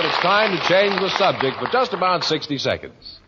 and it's time to change the subject for just about 60 seconds.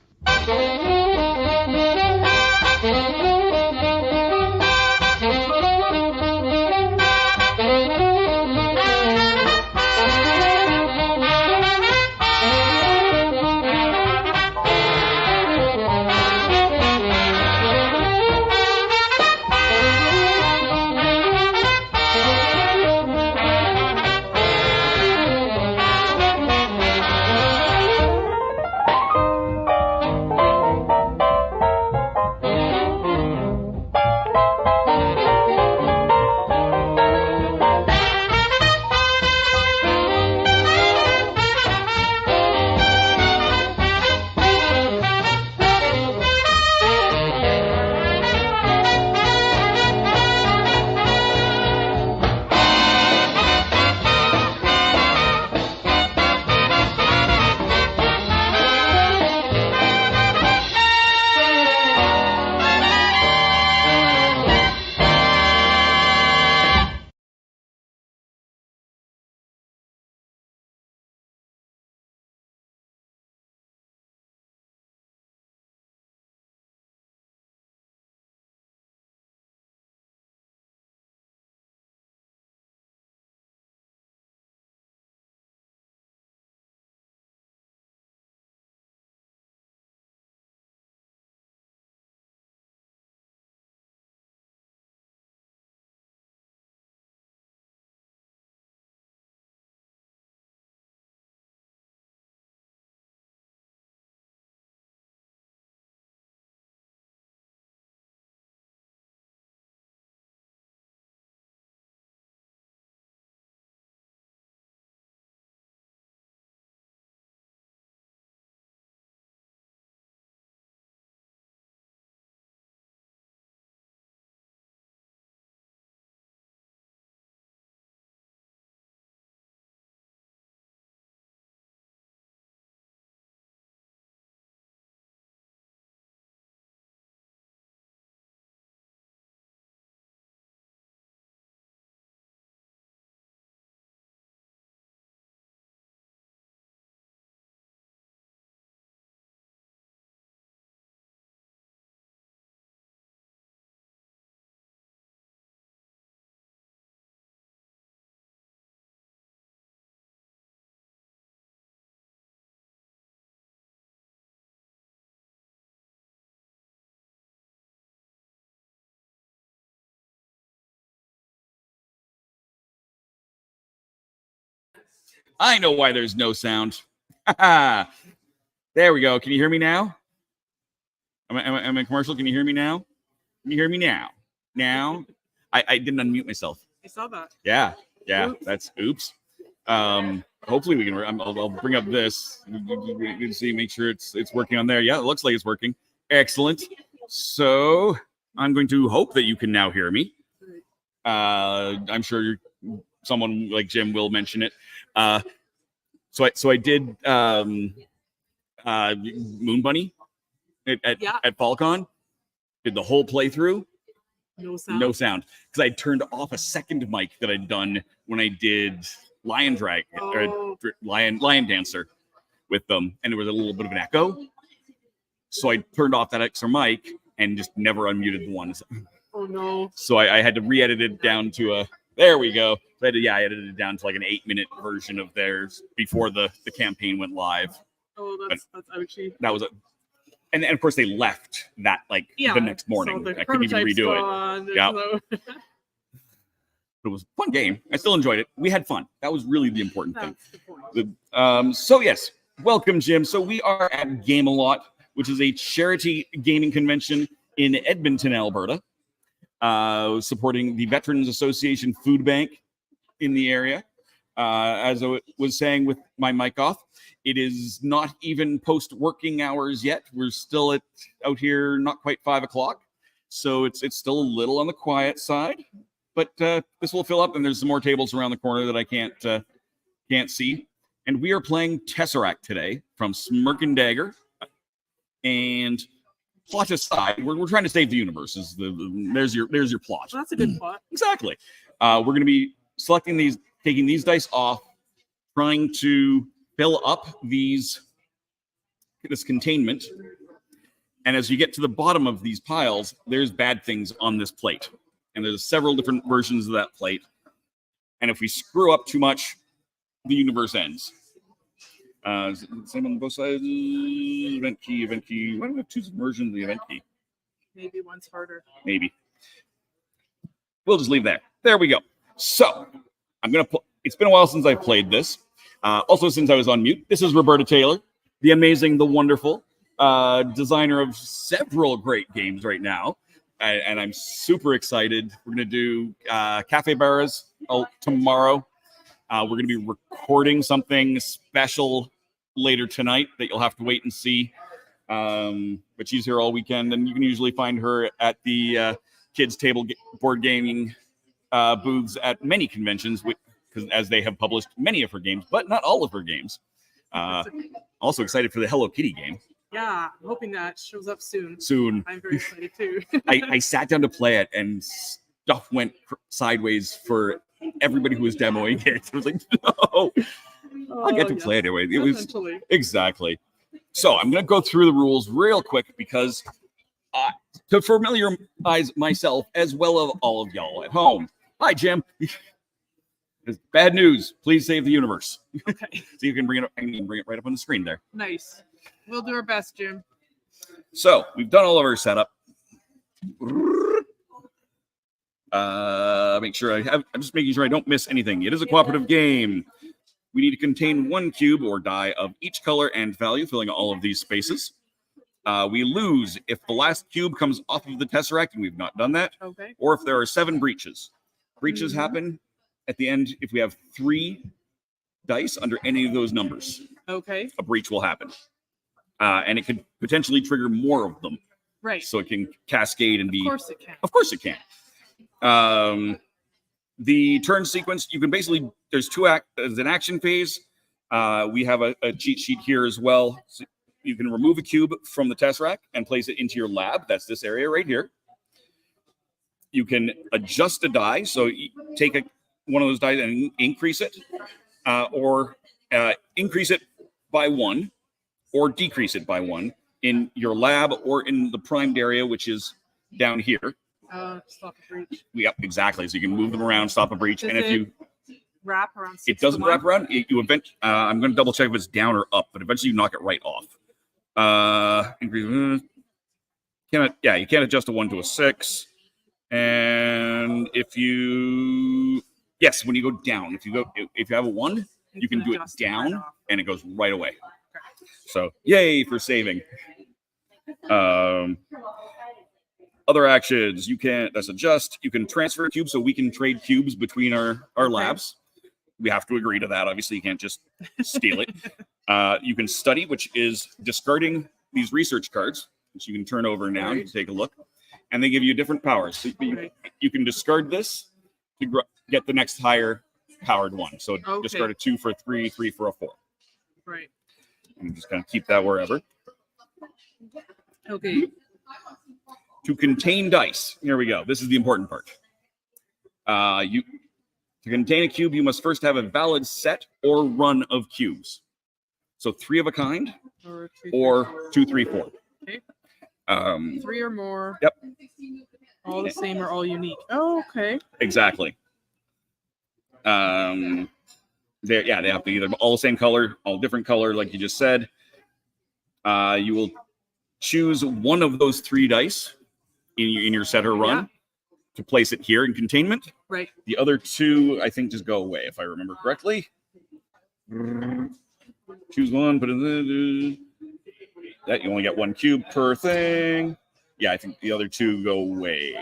I know why there's no sound. There we go. Can you hear me now? Am I in commercial? Can you hear me now? Can you hear me now? Now? I didn't unmute myself. I saw that. Yeah. Oops. That's oops. Hopefully we can. I'll bring up this. We can see, make sure it's working on there. Yeah, it looks like it's working. Excellent. So I'm going to hope that you can now hear me. I'm sure someone like Jim will mention it. So I did Moon Bunny at Falcon. Did the whole playthrough. No sound. No sound, because I turned off a second mic that I'd done when I did Lion Dancer with them, and there was a little bit of an echo. So I turned off that extra mic and just never unmuted the ones. Oh no! So I had to re-edit it down to a. There we go. I edited it down to like an 8-minute version of theirs before the campaign went live. Oh, that's ouchy. That was and of course they left that the next morning. So I couldn't even redo it. Yeah. It was a fun game. I still enjoyed it. We had fun. That was really the important thing. The point. So yes, welcome, Jim. So we are at Gamealot, which is a charity gaming convention in Edmonton, Alberta, supporting the Veterans Association Food Bank in the area. As I was saying with my mic off, it is not even post-working hours yet. We're still out here, not quite 5 o'clock. So it's still a little on the quiet side. But this will fill up, and there's some more tables around the corner that I can't see. And we are playing Tesseract today from Smirk and Dagger. And plot aside, we're trying to save the universe. There's your plot. Well, that's a good plot. Exactly. We're going to be taking these dice off, trying to fill up this containment. And as you get to the bottom of these piles, there's bad things on this plate. And there's several different versions of that plate. And if we screw up too much, the universe ends. Same on both sides. Event key. Why do we have two versions of the event key? Maybe one's harder. Maybe. We'll just leave that. There we go. So, it's been a while since I've played this. Also, since I was on mute, this is Roberta Taylor, the amazing, the wonderful designer of several great games right now. And I'm super excited. We're going to do Cafe Barras tomorrow. We're going to be recording something special later tonight that you'll have to wait and see. But she's here all weekend, and you can usually find her at the kids' table board gaming booths at many conventions, because as they have published many of her games, but not all of her games. Also excited for the Hello Kitty game. Yeah, I'm hoping that shows up soon. I'm very excited too. I sat down to play it, and stuff went sideways for everybody who was demoing it. I was like, no, I get to play it anyway. It was exactly. So I'm going to go through the rules real quick because to familiarize myself as well as all of y'all at home. Hi, Jim. Bad news. Please save the universe. Okay. So you can bring it right up on the screen there. Nice. We'll do our best, Jim. So we've done all of our setup. Make sure I'm just making sure I don't miss anything. It is a cooperative game. We need to contain one cube or die of each color and value, filling all of these spaces. We lose if the last cube comes off of the Tesseract, and we've not done that. Okay. Or if there are 7 breaches. Breaches happen at the end if we have 3 dice under any of those numbers. Okay. A breach will happen. And it could potentially trigger more of them. Right. So it can cascade and be... Of course it can. Of course it can. The turn sequence, you can basically... There's there's an action phase. We have a cheat sheet here as well. So you can remove a cube from the Tesseract and place it into your lab. That's this area right here. You can adjust a die. So you take one of those dice and increase it. Or increase it by 1. Or decrease it by 1 in your lab or in the primed area, which is down here. Stop a breach. Yep, exactly. So you can move them around, stop a breach. Does and if you wrap around 6 it doesn't to 1? wrap around. I'm going to double check if it's down or up, but eventually you knock it right off. Increase. You can't adjust a 1 to a 6. And if you when you go down, if you have a 1, you can do it down and it goes right away. So, yay for saving. Other actions, that's adjust. You can transfer cubes, so we can trade cubes between our labs. We have to agree to that. Obviously, you can't just steal it. You can study, which is discarding these research cards, which you can turn over now. You can take a look. And they give you different powers. So you can discard this to get the next higher powered one. So discard a 2 for a 3, 3 for a 4. Right. And just kind of keep that wherever. Okay. To contain dice. Here we go. This is the important part. To contain a cube, you must first have a valid set or run of cubes. So 3 of a kind or 2, 3, 4. Okay. 3 or more. Yep. All the same or all unique. Oh, okay. Exactly. They have to either all the same color, all different color, like you just said. You will choose one of those 3 dice in your set or run to place it here in containment. Right. The other 2, I think, just go away, if I remember correctly. Choose one, put it in that. You only get 1 cube per thing. Yeah, I think the other 2 go away.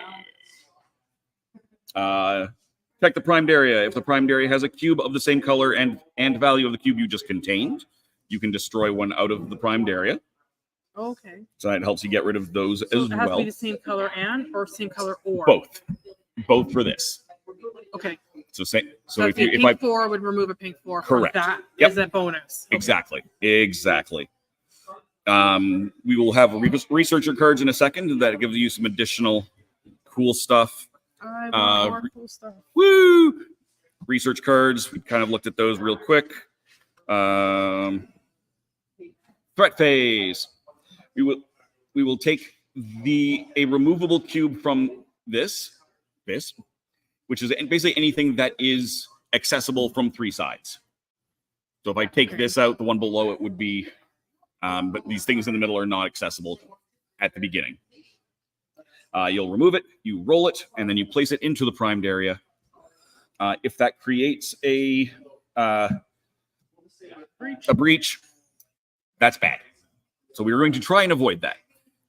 Check the primed area. If the primed area has a cube of the same color and value of the cube you just contained, you can destroy one out of the primed area. Okay. So that helps you get rid of those So as it has well. to be the same color or same color or? Both for this. Okay. So if pink 4 would remove a pink 4. Correct. That is a bonus. Okay. Exactly. We will have researcher cards in a second that gives you some additional cool stuff. I want more cool stuff. Woo! Research cards. We kind of looked at those real quick. Threat phase. We will take a removable cube from this, which is basically anything that is accessible from 3 sides. So if I take this out, the one below it would be, but these things in the middle are not accessible at the beginning. You'll remove it, you roll it, and then you place it into the primed area. If that creates a breach, that's bad. So we're going to try and avoid that.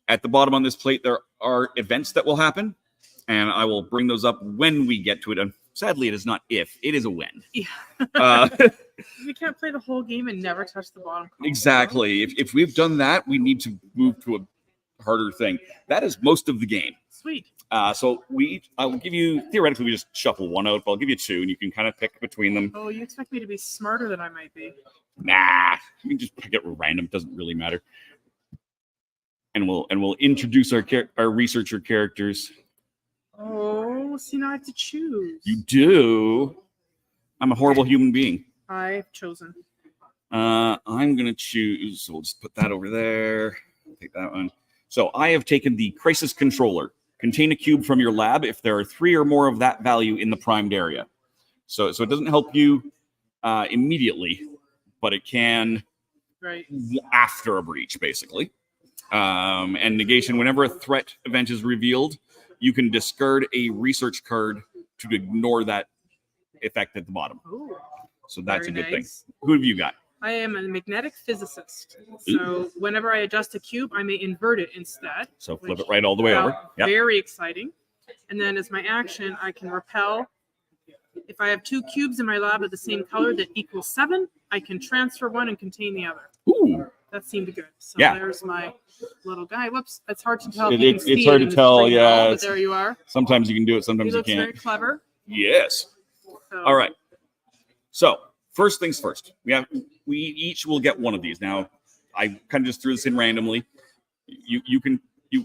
At the bottom on this plate, there are events that will happen, and I will bring those up when we get to it. And sadly, it is not if, it is a when. Yeah. We can't play the whole game and never touch the bottom. Exactly. If we've done that, we need to move to a harder thing. That is most of the game. Sweet. So I will give you, theoretically, we just shuffle one out, but I'll give you 2, and you can kind of pick between them. Oh, you expect me to be smarter than I might be? Nah, you can just pick it random. It doesn't really matter. And we'll introduce our researcher characters. Oh, see, now I have to choose. You do. I'm a horrible human being. I've chosen. I'm gonna choose. So we'll just put that over there. Take that one. So I have taken the crisis controller. Contain a cube from your lab if there are 3 or more of that value in the primed area. So it doesn't help you immediately, but it can after a breach, basically. And negation, whenever a threat event is revealed, you can discard a research card to ignore that effect at the bottom. Ooh, so that's a good thing. Who have you got? I am a magnetic physicist. So whenever I adjust a cube, I may invert it instead. So flip it right all the way over. Yep. Very exciting. And then as my action, I can repel. If I have 2 cubes in my lab of the same color that equals 7, I can transfer one and contain the other. Ooh. That seemed good. So yeah. There's my little guy. Whoops. It's hard to tell. It's hard to tell, yeah. But there you are. Sometimes you can do it, sometimes you can't. Very clever. Yes. So. All right. So first things first. We each will get one of these. Now, I kind of just threw this in randomly. You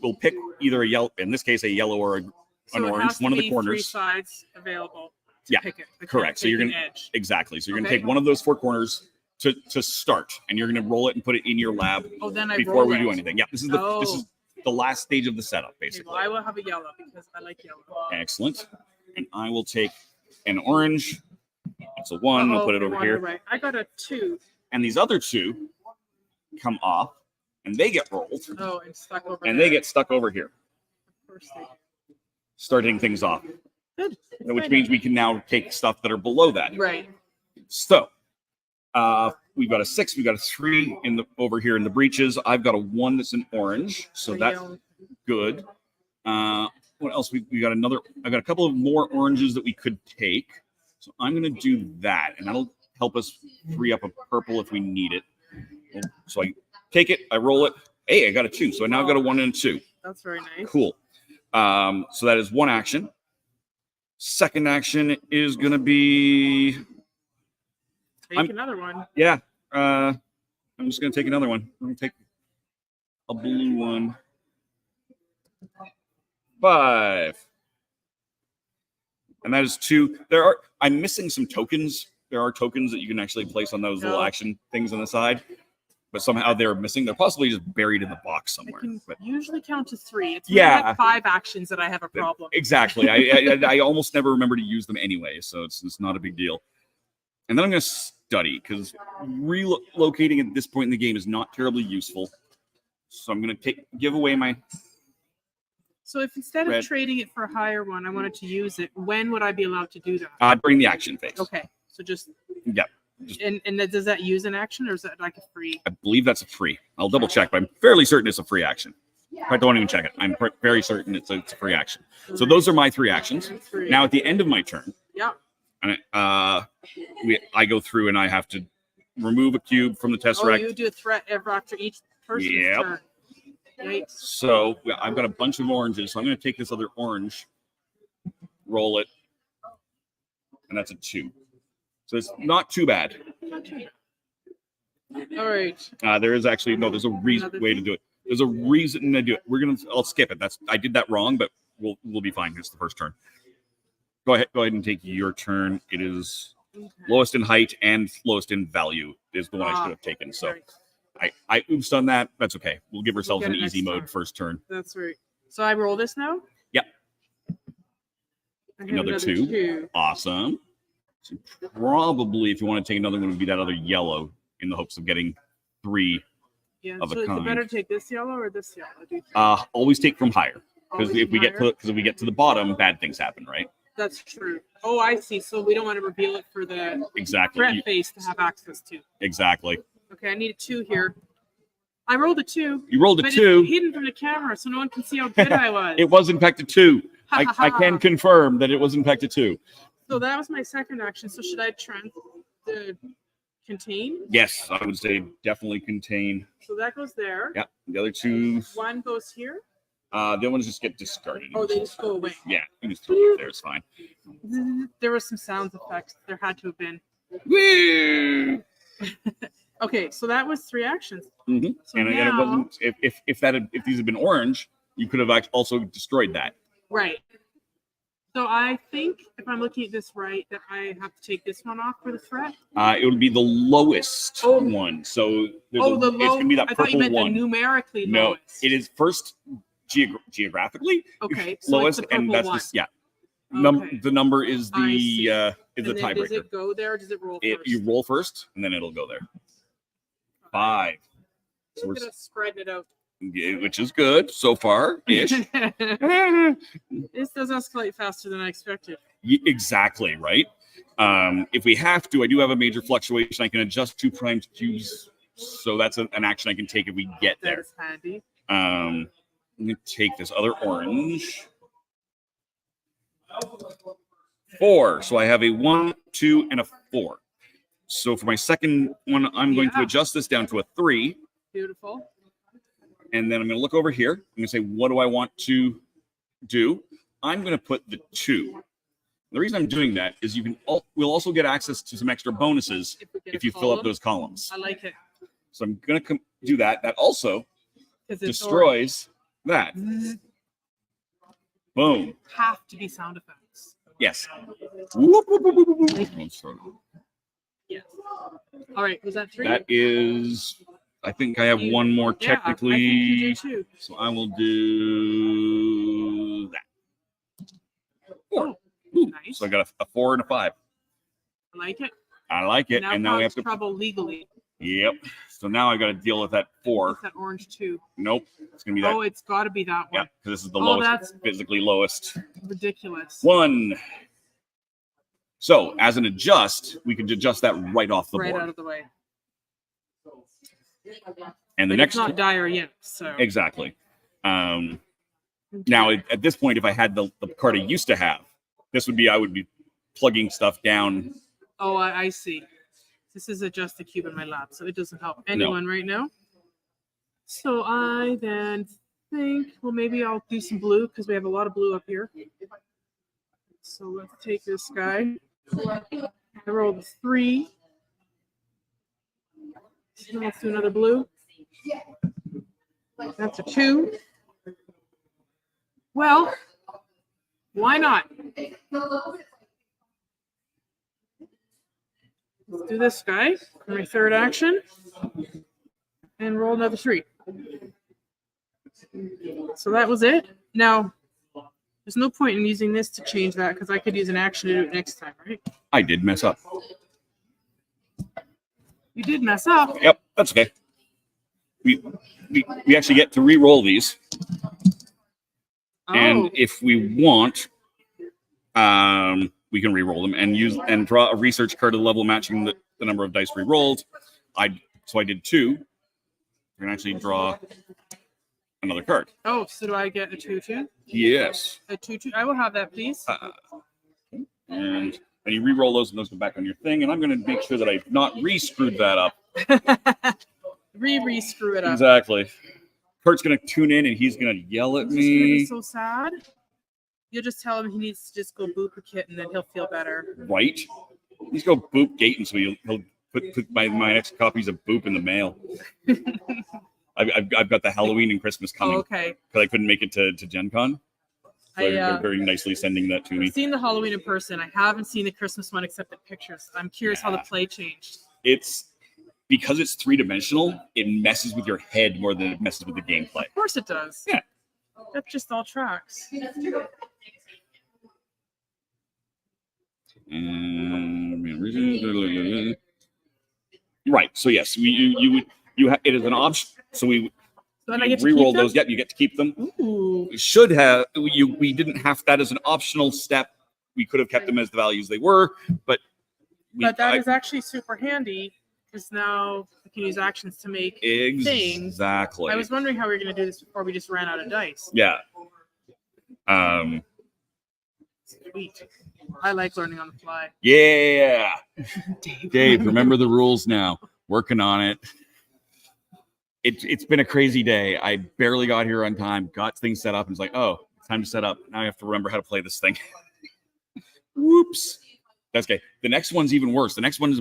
will pick either a yellow, in this case, a yellow or an orange, one of the corners. 3 sides available. Pick it. Correct. So you're gonna exactly. So you're gonna take one of those 4 corners to start, and you're gonna roll it and put it in your lab. Oh, then before we do anything. Yeah, this is the last stage of the setup, basically. Okay, well, I will have a yellow because I like yellow. Excellent. And I will take an orange. That's a 1. I'll put it over here. Right. I got a 2. And these other 2 come off, and they get rolled. Oh, and stuck over. And they get stuck over here. Of course they do. Starting things off. Good. Which means we can now take stuff that are below that. Right. So, we've got a 6, we've got a 3 over here in the breaches. I've got a 1 that's an orange, so that's good. What else? We got another. I got a couple of more oranges that we could take. So I'm going to do that, and that'll help us free up a purple if we need it. So I take it, I roll it. Hey, I got a 2, so I now got a 1 and a 2. That's very nice. Cool. So that is one action. Second action is going to be... Take another one. Yeah. I'm just going to take another one. Let me take a blue one. 5. And that is 2. I'm missing some tokens. There are tokens that you can actually place on those little action things on the side. But somehow they're missing. They're possibly just buried in the box somewhere. I can usually count to 3. It's like 5 actions that I have a problem. Exactly. I almost never remember to use them anyway, so it's not a big deal. And then I'm going to study, because relocating at this point in the game is not terribly useful. So I'm going to give away my... So if instead of trading it for a higher one, I wanted to use it, when would I be allowed to do that? During the action phase. Okay. So just... Yeah. And does that use an action, or is that like a free? I believe that's a free. I'll double check, but I'm fairly certain it's a free action. I don't even check it. I'm very certain it's a free action. So those are my 3 actions. Now at the end of my turn, and I go through and I have to remove a cube from the Tesseract. Oh, you do a threat after each person's turn. Yikes. So I've got a bunch of oranges, so I'm going to take this other orange, roll it, and that's a 2. So it's not too bad. All right. There is actually there's a way to do it. There's a reason to do it. I'll skip it. I did that wrong, but we'll be fine. It's the first turn. Go ahead and take your turn. It is Okay. Lowest in height and lowest in value is the one I should have taken. So Right. I oopsed on that. That's okay. We'll give ourselves get an it easy next mode time. first turn. That's right. So I roll this now? Yep. I have Another two. Awesome. So probably, if you want to take another one, would be that other yellow in the hopes of getting 3 Yeah. of a So is kind. it better to take this yellow or this yellow? Do you think? Always take from higher. Because Always if we higher? get to the bottom, bad things happen, right? That's true. Oh, I see. So we don't want to reveal it for the Exactly. threat face to have access to. Exactly. Okay, I need a 2 here. I rolled a 2. You rolled a But 2. it's hidden from the camera, so no one can see how good I was. It was in fact a 2. I can confirm that it was in fact a 2. So that was my second action. So should I contain? Yes, I would say definitely contain. So that goes there. Yeah, the other 2. One goes here. The other ones just get discarded. Oh, they just go away. Yeah, you just throw it there. It's fine. There were some sound effects. There had to have been. Woo! Okay, so that was 3 actions. Mm-hmm. So And it wasn't if these had been orange, you could have also destroyed that. Right. So I think if I'm looking at this right, that I have to take this one off for the threat. It would be the lowest one. So The low. it's going to be that I thought you purple meant one. the numerically No, lowest. it is first geographically Okay, so lowest, it's the and purple that's one. just Okay. The number is I see. the And then tiebreaker. does it go there or does it roll first? You roll first, and then it'll go there. 5. So We're we're, gonna spread it out. which is good so far ish. This does escalate faster than I expected. Exactly right. If we have to, I do have a major fluctuation. I can adjust 2 primed cubes, so that's an action I can take if we get That there. is handy. I'm gonna take this other orange. 4. So I have a 1, 2, and a 4. So for my second one, I'm going to Yeah. adjust this down to a 3. Beautiful. And then I'm going to look over here. I'm going to say, what do I want to do? I'm going to put the 2. The reason I'm doing that is we'll also get access to some extra bonuses If we get if a you fill up column, those columns. I like it. So I'm going to do that. That also 'Cause it's destroys that. orange. Boom. Have to be sound effects. Yes. Whoop, whoop, whoop, whoop, whoop. Let's start over. Yes. All right. Was that 3? That is, I think I have one more technically. Yeah, I think you do too. So I will do that. 4. Ooh, Nice. So I got a 4 and a 5. I like it. I like it. And now we have to. trouble legally. Yep. So now I got to deal with that 4. It's that orange too. Nope. It's gonna be that. Oh, it's got to be that Yeah, one. because this is the Oh, lowest, that's physically lowest ridiculous. 1. So as an adjust, we can adjust that right off the Right board. out of the way. And the But next it's not dire yet, so exactly. Now at this point, if I had the card I used to have, I would be plugging stuff down. Oh, I see. This is a just a cube in my lap, so it doesn't help anyone right now. So I then think, well, maybe I'll do some blue because we have a lot of blue up here. So let's take this guy. I rolled a 3. So let's do another blue. That's a 2. Well, why not? Let's do this guy for my third action and roll another 3. So that was it. Now, there's no point in using this to change that because I could use an action to do it next time, right? I did mess up. You did mess up. Yep, that's okay. We actually get to re-roll these, and Oh, if we want, we can re-roll them and draw a research card of the level matching the number of dice re-rolled. So I did 2. We're gonna actually draw another card. oh, so do I get a 2/2? Yes. A 2/2. I will have that, please. And you re-roll those, and those go back on your thing. And I'm going to make sure that I've not re-screwed that up. Re-screw it up. Exactly. Kurt's going to tune in, and he's going to yell at It's just gonna be me. so sad. You'll just tell him he needs to just go boop a kit, and then he'll feel better. Right? He's go boop Gayton, so he'll put my next copies of Boop in the mail. I've got the Halloween and Christmas coming Oh, okay. because I couldn't make it to Gen Con. They're very nicely sending that to me. I've seen the Halloween in person. I haven't seen the Christmas one except in pictures. I'm curious how the play changed. It's because it's 3-dimensional, it messes with your head more than it messes with the gameplay. Of course it does. Yeah. That's just all tracks. Right. So yes, it is an option. So we re-roll those. Yep, you get to keep them. Ooh. We should have. We didn't have that as an optional step. We could have kept them as the values they were, but that is actually super handy because now we can use actions to make things. Exactly. I was wondering how we were going to do this before we just ran out of dice. Yeah. Sweet. I like learning on the fly. Yeah. Dave, remember the rules now. Working on it. It's been a crazy day. I barely got here on time, got things set up, and it's like, oh, it's time to set up. Now I have to remember how to play this thing. Whoops. That's okay. The next one's even worse. The next one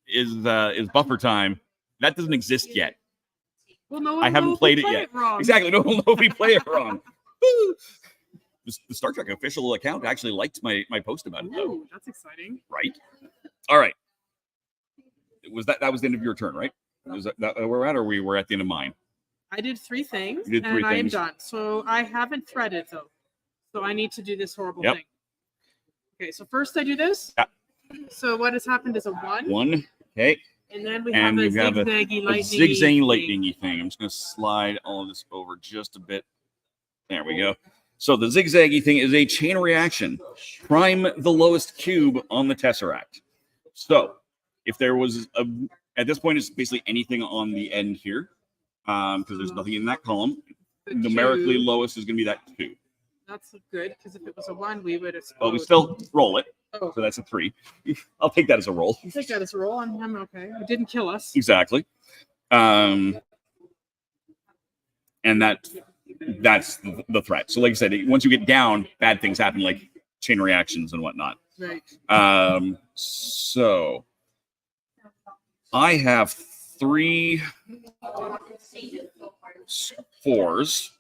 is buffer time. That doesn't exist yet. Well, no one I haven't played it yet. Exactly. No one will know if we play it wrong. The Star Trek official account actually liked my post about it, though. Ooh, that's exciting. Right. All right. That was the end of your turn, right? Was that where we're at, or we were at the end of mine? I did 3 things, You did 3 I am things. done. So I haven't threaded, though. So I need to do this horrible Yep. thing. Okay, so first I do this. Yeah. So what has happened is a 1. 1. Okay. And then we And have you a have a zigzaggy lightning-y thing. I'm just going to slide all of this over just a bit. There we go. So the zigzaggy thing is a chain reaction. Prime the lowest cube on the Tesseract. So if there was at this point, it's basically anything on the end here, because there's nothing in that column. Numerically lowest is going to be that 2. That's good, because if it was a 1, we would have. Well, we still roll it. Oh. So that's a 3. I'll take that as a roll. I take that as a roll. I'm okay. It didn't kill us. Exactly. And that's the threat. So like I said, once you get down, bad things happen, like chain reactions and whatnot. Right. So I have 3 4s.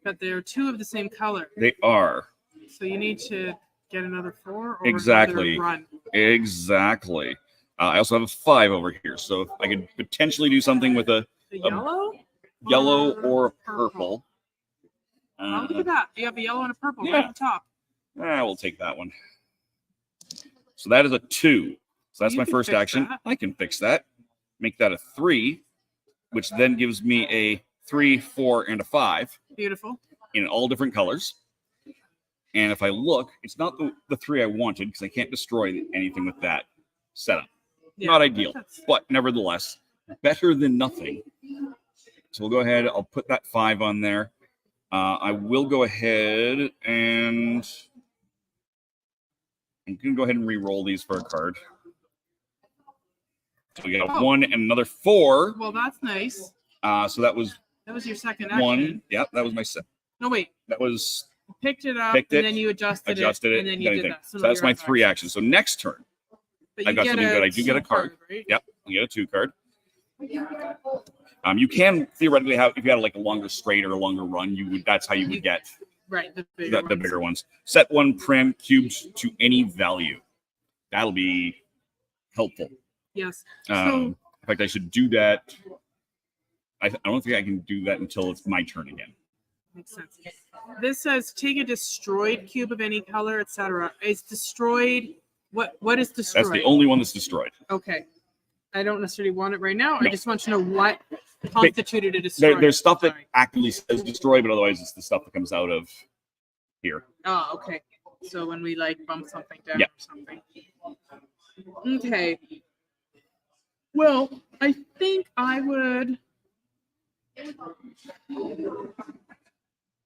But they're 2 of the same color. They are. So you need to get another 4 or Exactly. another run. Exactly. I also have a 5 over here. So if I could potentially do something with a yellow or a purple. Oh, look at that. You have a yellow and a purple Yeah. right at the top. We'll take that one. So that is a 2. So that's You my can first fix action. that. I can fix that. Make that a 3, which then gives me a 3, 4, and a 5 Beautiful. in all different colors. And if I look, it's not the 3 I wanted because I can't destroy anything with that setup. Yeah, Not ideal, that's- but nevertheless, better than nothing. So we'll go ahead. I'll put that 5 on there. I will go ahead and I'm going to go ahead and re-roll these for a card. So we got a 1 and another 4. Well, that's nice. So that was your second action. 1. Yep, that was my set. No, wait. That was You picked it up, Picked it, and then you adjusted it, and then you did anything. that. So now that's you're my at 3 that. actions. So next turn, But I've got you something good. I do get a 2 card. right? Yep, you get a 2 card. You can theoretically have, if you had like a longer straight or a longer run, that's how you would get Right, the the bigger bigger ones. Set 1 prim cubes to any value. That'll be helpful. Yes. In fact, I should do that. I don't think I can do that until it's my turn again. Makes sense. This says take a destroyed cube of any color, etc. Is destroyed what is destroyed? That's the only one that's destroyed. Okay. I don't necessarily want it right now. No. I just want to know what constituted a destroyed. There's stuff that Sorry. actively says destroy, but otherwise it's the stuff that comes out of here. Oh, okay. So when we like bump something down Yeah. or something. Okay. Well, I think I would.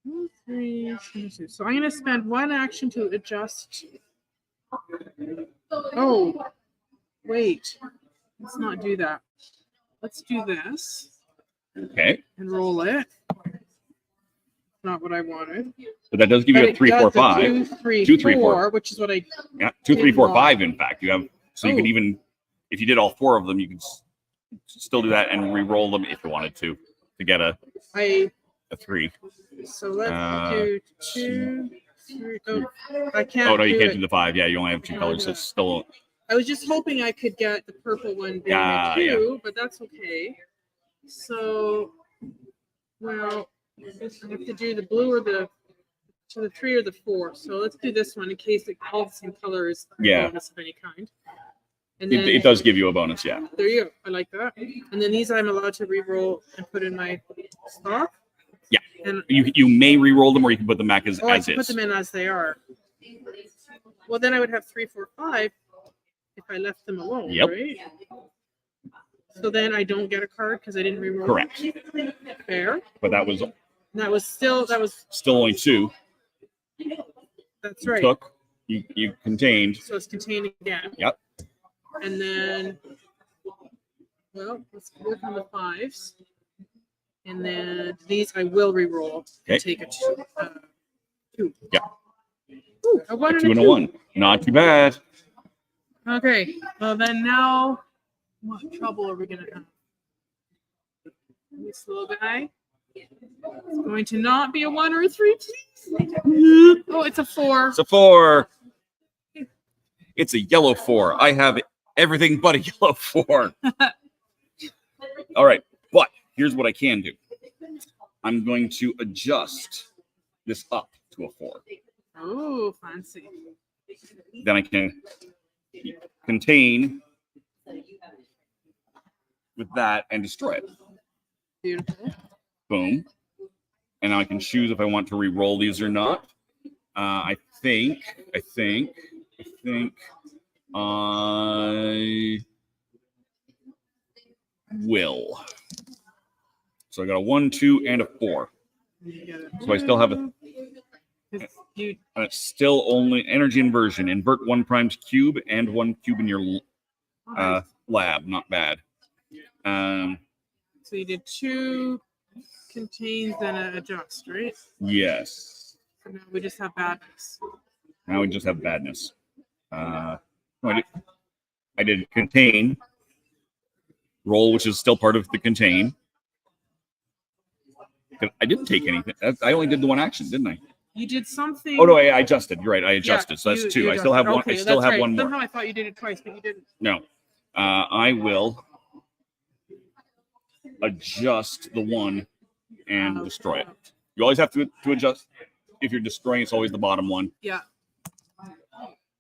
1, 3, 2. So I'm going to spend 1 action to adjust. Oh, wait. Let's not do that. Let's do this Okay. and roll it. Not what I wanted. But that does give you a 3, 4, 5. 2, 3, 2, 3, 4, 4. which is what I. Yeah, 2, 3, 4, Did 5. In fact, you have so you could Oh. even if you did all 4 of them, you could still do that and re-roll them if you wanted to get a a 3. So let's do 2, 3. Oh, I can't. Oh no, you do can't it. do the 5. Yeah, you only have 2 No, colors. So it's still. I was just hoping I could get the purple one being Yeah, a 2, but that's okay. So, well, I have to do the blue or the 3 or the 4. So let's do this one in case it all the same color is a bonus of any kind. And then It does give you a bonus, yeah. there you go. I like that. And then these I'm allowed to re-roll and put in my stock. Yeah. And You may re-roll them, or you can put them back as I is. can put them in as they are. Well, then I would have 3, 4, 5 if I left them alone, Yep. right? So then I don't get a card because I didn't re-roll. Correct. Fair. But that was still only 2. That's right. Took. You contained. So it's contained again. Yep. And then, well, let's work on the 5s. And then these I will re-roll and take a 2. Yeah. Ooh, a 1 A and 2 a and 2. a 1. Not too bad. Okay. Well, then now, what trouble are we going to have? This little guy. It's going to not be a 1 or a 3, please. Oh, it's a 4. It's a 4. It's a yellow 4. I have everything but a yellow 4. All right, but here's what I can do. I'm going to adjust this up to a 4. Oh, fancy. Then I can contain with that and destroy it. Beautiful. Boom. And now I can choose if I want to re-roll these or not. I think I will. So I got a 1, 2, and a 4. So I still have a. And it's still only energy inversion. Invert 1 primed cube and 1 cube in your lab. Not bad. So you did 2 contains and an adjust, right? Yes. So now we just have badness. Now we just have badness. I did contain. Roll, which is still part of the contain. I didn't take anything. I only did the 1 action, didn't I? You did something. Oh no, I adjusted. You're right. I adjusted. Yeah, so that's 2. you I still have 1. Okay, I still have right. 1 more. Somehow I thought you did it twice, but you didn't. No. I will adjust the 1 and destroy it. You always have to adjust. If you're destroying, it's always the bottom one. Yeah.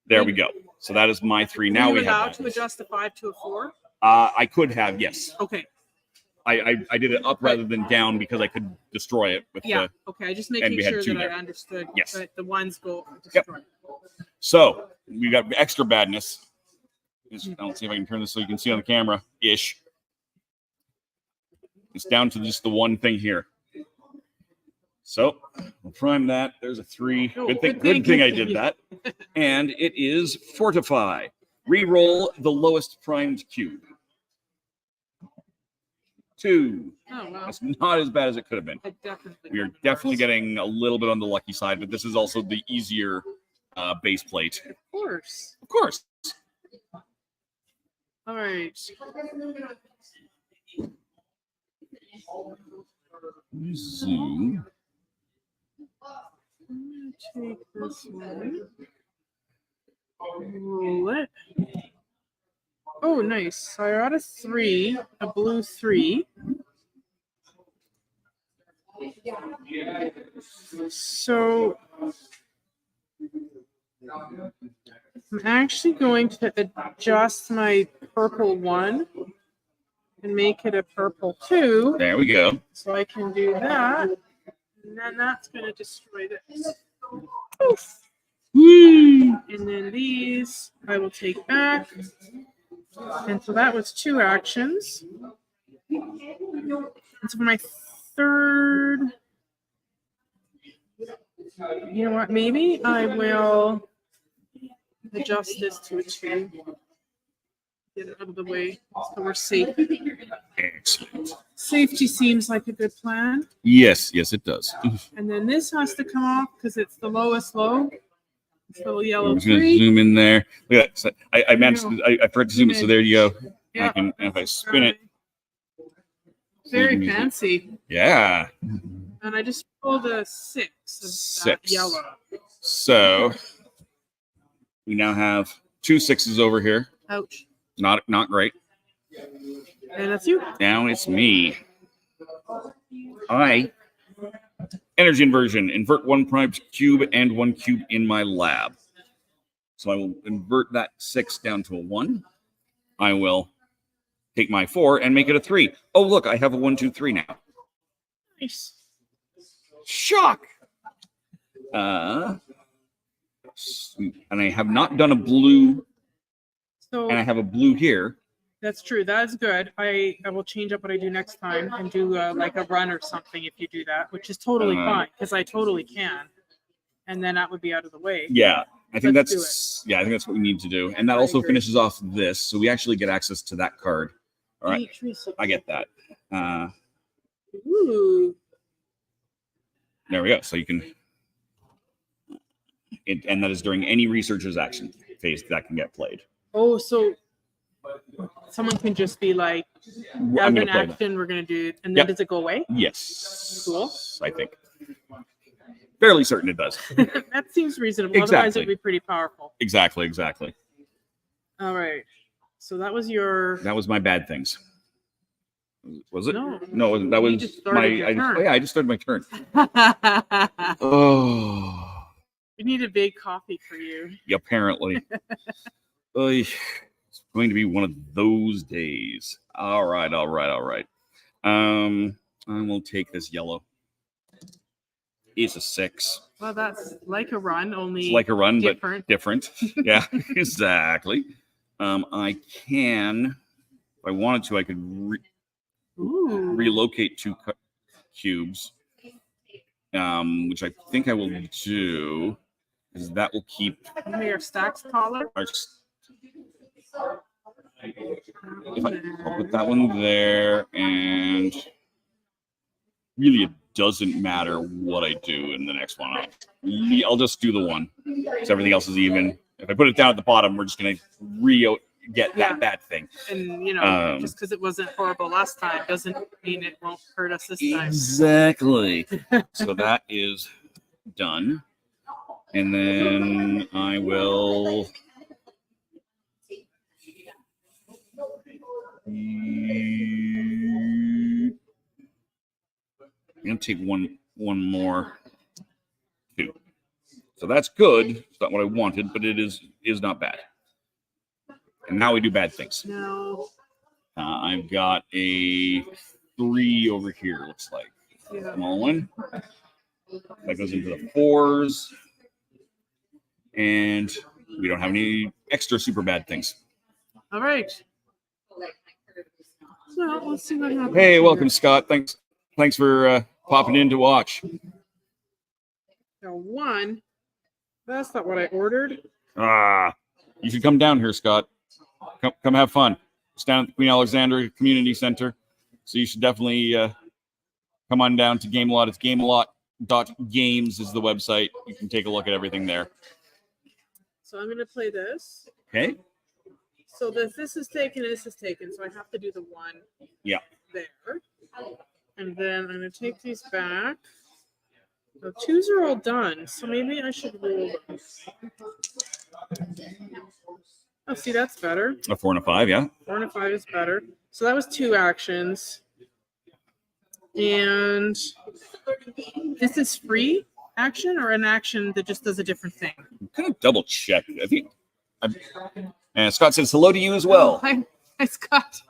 There we go. So that is my 3. Now Were you we have allowed to adjust the 5 to a 4? I could have, yes. Okay. I did it up rather than down because I could destroy it with Yeah. the. Okay. I just and making we had sure 2 that there. I understood Yes. that the 1s go destroy. So we got extra badness. I'll see if I can turn this so you can see on the camera ish. It's down to just the 1 thing here. So we'll prime that. There's a 3. Oh, Good thing I did that. And it is fortify. Reroll the lowest primed cube. 2. Oh wow. That's not as bad as it could have been. I definitely. We are definitely getting a little bit on the lucky side, but this is also the easier base plate. Of course. Of course. All right. Zoom. I'm gonna take this one. Roll it. Oh, nice. So I got a 3, a blue 3. So I'm actually going to adjust my purple 1 and make it a purple 2. There we go. So I can do that. And then that's going to destroy this. Oof. And then these I will take back. And so that was 2 actions. And so for my 3rd, you know what? Maybe I will adjust this to a 2. Get it out of the way so we're safe. Excellent. Safety seems like a good plan. Yes, it does. And then this has to come off because it's the lowest low. It's a little yellow I'm just going to 3. zoom in there. Look at that. So I managed to, I forgot to zoom it, so there you go. Yeah. And if I spin it. Very fancy. Yeah. And I just rolled a 6 of Six. yellow. So we now have 2 6s over here. Ouch. Not great. And that's you. Now it's me. Energy inversion. Invert 1 prime cube and 1 cube in my lab. So I will invert that 6 down to a 1. I will take my 4 and make it a 3. Oh, look, I have a 1, 2, 3 now. Nice. Shock! And I have not done a blue, So and I have a blue here. that's true. That's good. I will change up what I do next time and do like a run or something if you do that, which is totally fine because I totally can. And then that would be out of the way. Yeah, I think Let's that's what we need to do. And that also finishes off this, so we actually get access to that card. All right, I get that. Ooh. There we go. So you can, and that is during any researcher's action phase that can get played. Oh, so someone can just be like, I'm as gonna an play that. action, we're going to do it. And then does it go away? Yes. Cool. I think. Fairly certain it does. That seems reasonable. Otherwise, Exactly. it would be pretty powerful. Exactly. All right. So that was your. That was my bad things. Was it? No. No, it wasn't. That You was just started your turn. I just started my turn. Oh. We need a big coffee for you. Apparently. It's going to be one of those days. All right. I will take this yellow. It's a 6. Well, that's like a run, only It's like a run, different. but different. Yeah, exactly. I can, if I wanted to, I could Ooh. relocate 2 cubes, which I think I will do, because that will keep Your stacks taller. our. I'll put that one there, and really, it doesn't matter what I do in the next one. I'll just do the 1, because everything else is even. If I put it down at the bottom, we're just going to get that bad thing. And, just because it wasn't horrible last time doesn't mean it won't hurt us this time. Exactly. So that is done. And then I will. I'm going to take one more. 2. So that's good. It's not what I wanted, but it is not bad. And now we do bad things. No. I've got a 3 over here, looks like. Yeah. Small one. That goes into the 4s. And we don't have any extra super bad things. All right. So let's see what happens. Hey, welcome, Scott. Thanks for popping in to watch. Now, 1. That's not what I ordered. You should come down here, Scott. Come have fun. It's down at the Queen Alexandra Community Center. So you should definitely come on down to Gamealot. It's gamealot.games is the website. You can take a look at everything there. So I'm going to play this. Okay. So this is taken and this is taken. So I have to do the 1 there. And then I'm going to take these back. The 2s are all done. So maybe I should roll them. Oh, see, that's better. A 4 and a 5, yeah. 4 and a 5 is better. So that was 2 actions. And this is free action or an action that just does a different thing? I'm going to double check. I think. And Scott says hello to you as well. Hi, Scott.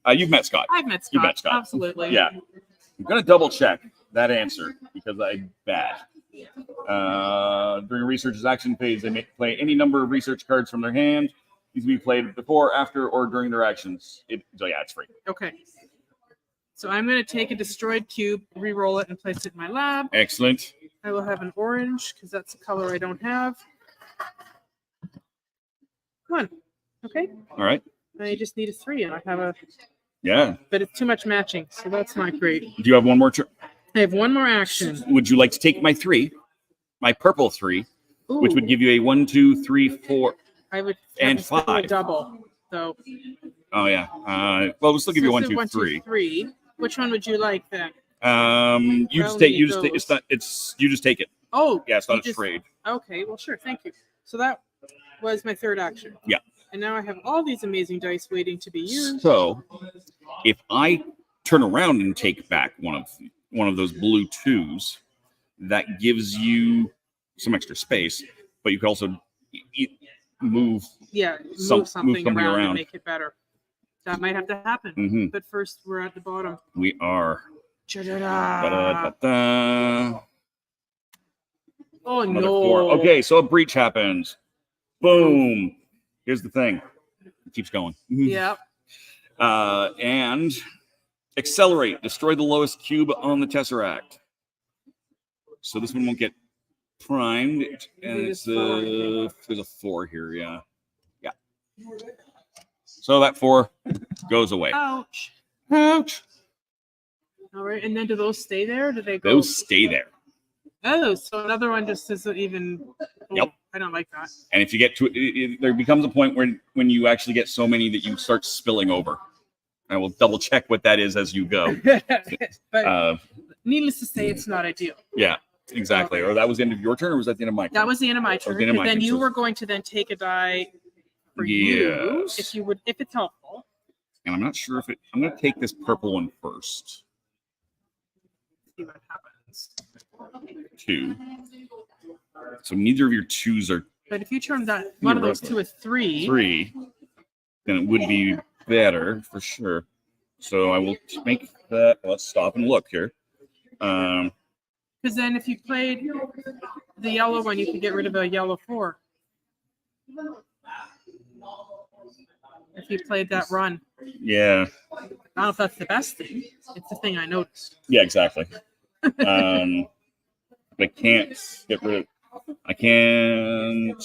You've met Scott. I've met Scott. You've met Scott. Absolutely. Yeah. I'm going to double check that answer because I'm bad. During a researcher's action phase, they may play any number of research cards from their hand. These will be played before, after, or during their actions. It's free. Okay. So I'm going to take a destroyed cube, re-roll it, and place it in my lab. Excellent. I will have an orange because that's a color I don't have. 1. Okay. All right. I just need a 3, and I have a. Yeah. But it's too much matching, so that's not great. Do you have one more turn? I have 1 more action. Would you like to take my 3, my purple 3, Ooh, which would give you a 1, 2, 3, 4, I would and have to do a 5. double. So. Oh yeah. Well, we'll still give you 1, 2, 1, 2, 3. 3. Which one would you like then? You just take. You just take. It's not. It's you just take it. Oh, Yeah, it's not a trade. Okay, well, sure, thank you. So that was my third action. Yeah. And now I have all these amazing dice waiting to be used. So, if I turn around and take back one of those blue 2s, that gives you some extra space, but you can also move. Yeah, move something around and around. make it better. That might have to happen. Mm-hmm. But first, we're at the bottom. We are. Da-da-da. Oh, Another no. 4. Okay, so a breach happens. Boom. Here's the thing. It keeps going. Yeah. And accelerate. Destroy the lowest cube on the Tesseract. So this one won't get primed. And it's there's a 4 here. Yeah. Yeah. So that 4 goes away. Ouch. Ouch. All right. And then do those stay there? Or do they go? Those stay there. Oh, so another one just isn't even. Oh, Yep. I don't like that. And if you get to it, there becomes a point when you actually get so many that you start spilling over. I will double check what that is as you go. But needless to say, it's not ideal. Yeah, exactly. Or that was the end of your turn, or was that the end of my turn? That was the end of my turn. And then you were going to then take a die for you, if it's helpful. And I'm not sure if I'm going to take this purple one first. See what happens. 2. So neither of your 2s are. But if you turn that one of those to a 3, then it would be better for sure. So I will make that. Let's stop and look here. Because then if you played the yellow one, you could get rid of a yellow 4. If you played that run. Yeah. I don't know if that's the best thing. It's the thing I noticed. Yeah, exactly. I can't get rid of. I can't.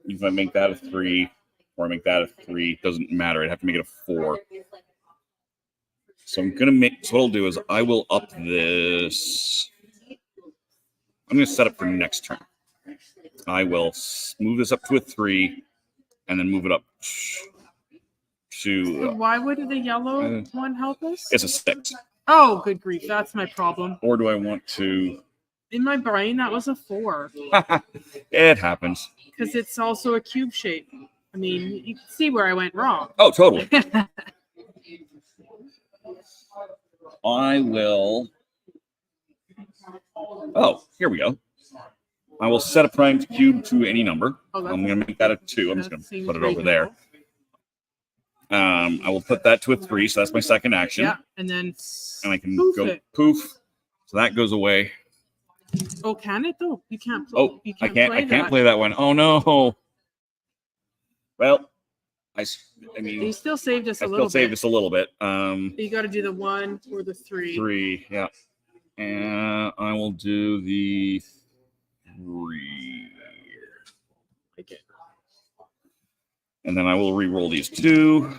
If I make that a 3 or I make that a 3, it doesn't matter. I'd have to make it a 4. So I'm gonna make. So what I'll do is I will up this. I'm gonna set up for next turn. I will move this up to a 3, and then move it up to. Why would the yellow one help us? It's a 6. Oh, good grief! That's my problem. Or do I want to? In my brain, that was a 4. It happens. Because it's also a cube shape. I mean, you can see where I went wrong. Oh, totally. I will. Oh, here we go. I will set a primed cube to any number. I'm going to make that a 2. I'm just going to put it over there. I will put that to a 3, so that's my second action. Yeah, and then I can go poof. So that goes away. Oh, can it though? You can't. I can't play that one. Oh no. Well, I mean, you still saved us a little bit. Still saved us a little bit. You got to do the 1 or the 3. 3, yeah. And I will do the 3. Okay. And then I will re-roll these 2,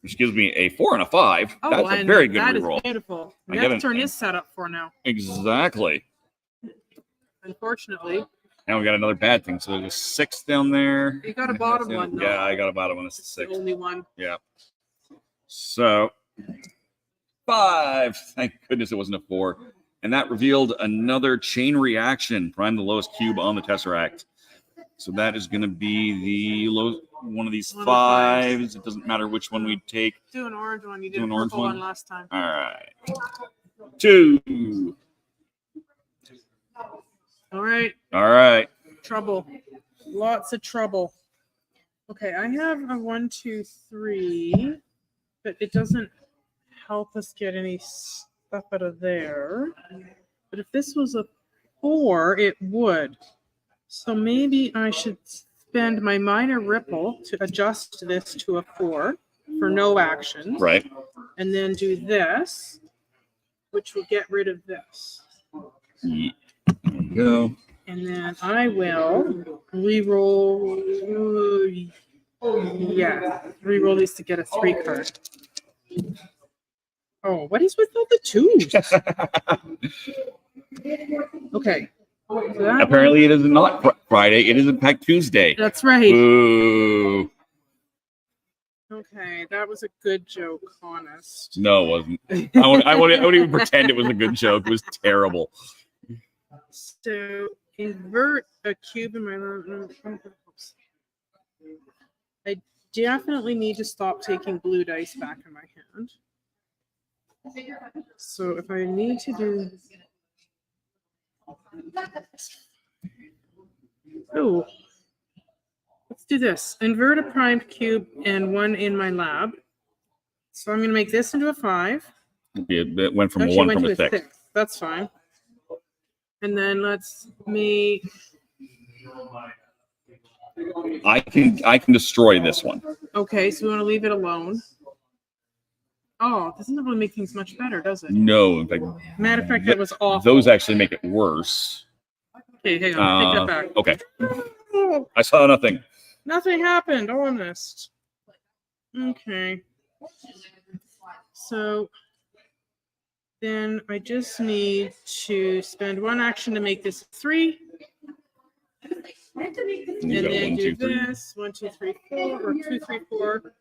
which gives me a 4 and a 5. Oh, that's a very good re-roll. That is beautiful. Next turn is set up for now. Exactly. Unfortunately. Now we got another bad thing. So there's a 6 down there. You got a bottom one, though. Yeah, I got a bottom one. It's a 6. The only one. Yeah. So 5. Thank goodness it wasn't a 4. And that revealed another chain reaction. Prime the lowest cube on the Tesseract. So that is going to be the low one of these 5s. It doesn't matter which one we take. Do an orange one. You did an orange one last time. All right. 2. All right. All right. Trouble. Lots of trouble. Okay, I have a 1, 2, 3, but it doesn't help us get any stuff out of there. But if this was a 4, it would. So maybe I should spend my minor ripple to adjust this to a 4 for no action. Right. And then do this, which will get rid of this. Yeah. There we go. And then I will re-roll. Yeah, re-roll these to get a 3 card. Oh, what is with all the 2s? Okay. So apparently, it is not Friday. It is in fact Tuesday. That's right. Ooh. Okay, that was a good joke, honest. No, it wasn't. I wouldn't even pretend it was a good joke. It was terrible. So invert a cube in my lab. I definitely need to stop taking blue dice back in my hand. So if I need to do... Oh, let's do this. Invert a primed cube and one in my lab. So I'm going to make this into a 5. It went from Actually, a 1 went from to a 6. 6. That's fine. And then let's make... I can destroy this one. Okay, so we want to leave it alone. Oh, this doesn't really make things much better, does it? No, in fact, Matter of fact, that was awful. those actually make it worse. Okay, hang on. Take that back. Okay. I saw nothing. Nothing happened, honest. Okay. So then I just need to spend 1 action to make this 3. And then do this. 1, 2, 3, 4, or 2, 3, 4.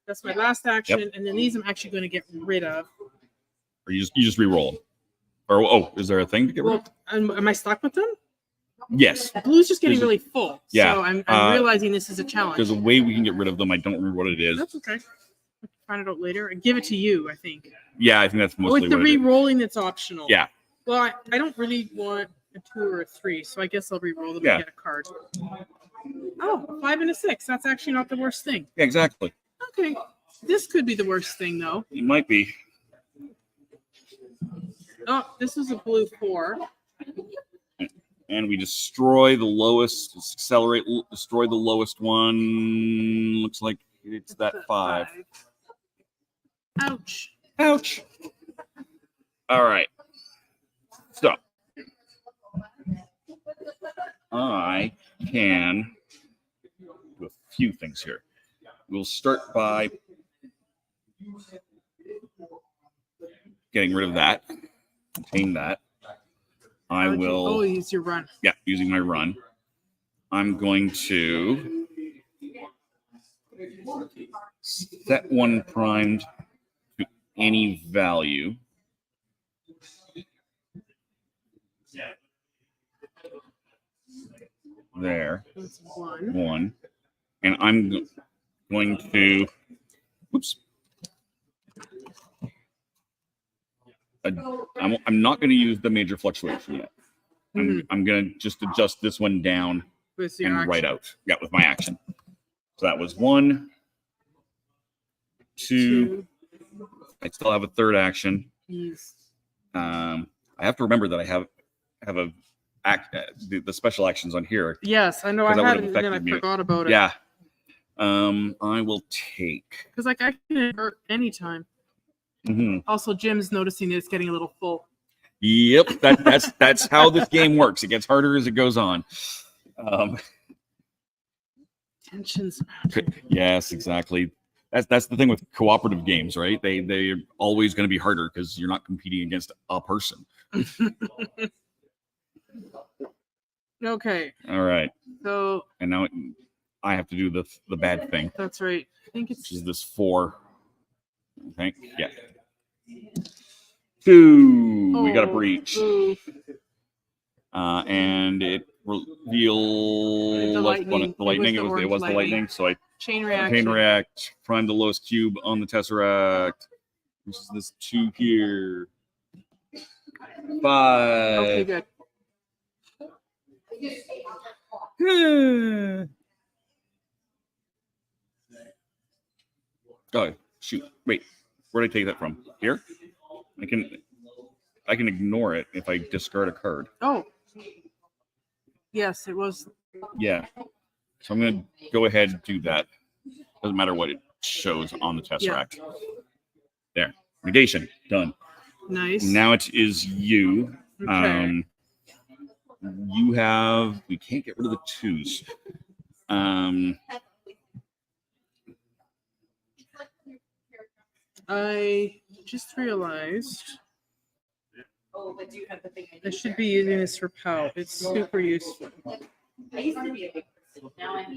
That's my last action, and then these I'm actually going to get rid of. Or you just re-roll. Or is there a thing to get rid of? Am I stuck with them? Yes. Blue's just getting really full. Yeah. So I'm realizing this is a challenge. There's a way we can get rid of them. I don't remember what it is. That's okay. I'll find it out later. And give it to you, I think. Yeah, I think that's mostly with the what it is. re-rolling that's optional. Yeah. Well, I don't really want a 2 or a 3, so I guess I'll re-roll them and get a card. Oh, a 5 and a 6. That's actually not the worst thing. Yeah, exactly. Okay. This could be the worst thing, though. It might be. Oh, this is a blue 4. And we destroy the lowest, destroy the lowest one. Looks like it's that 5. Ouch. Ouch. All right. So I can do a few things here. We'll start by getting rid of that. Contain that. I will. Oh, use your run. Yeah, using my run. I'm going to set 1 primed to any value. There. That's 1. 1. And I'm going to. Oops. I'm not going to use the major fluctuation yet. I'm going to just adjust this one down and write out. Yeah, with my action. So that was 1, 2. I still have a third action. Yes. I have to remember that I have the special actions on here. Yes, I know I had it, and then I forgot about it. Yeah. I will take. Because I can invert anytime. Also, Jim's noticing that it's getting a little full. Yep, that's how this game works. It gets harder as it goes on. Tensions. Yes, exactly. That's the thing with cooperative games, right? They're always going to be harder because you're not competing against a person. Okay. All right. So. And now I have to do the bad thing. That's right. I think it's. Which is this 4. I think. Yeah. 2. We got a breach. And it revealed the lightning. It was the lightning. So I chain reaction. Prime the lowest cube on the Tesseract. Which is this 2 here. 5. Okay, good. Oh, shoot. Wait. Where did I take that from? Here? I can ignore it if I discard a card. Oh. Yes, it was. Yeah. So I'm going to go ahead and do that. Doesn't matter what it shows on the Tesseract. Yeah. There. Negation. Done. Nice. Now it is you. Okay. You have. We can't get rid of the 2s. I just realized I should be using this for POW. It's super useful. I used to be a big person. Now I'm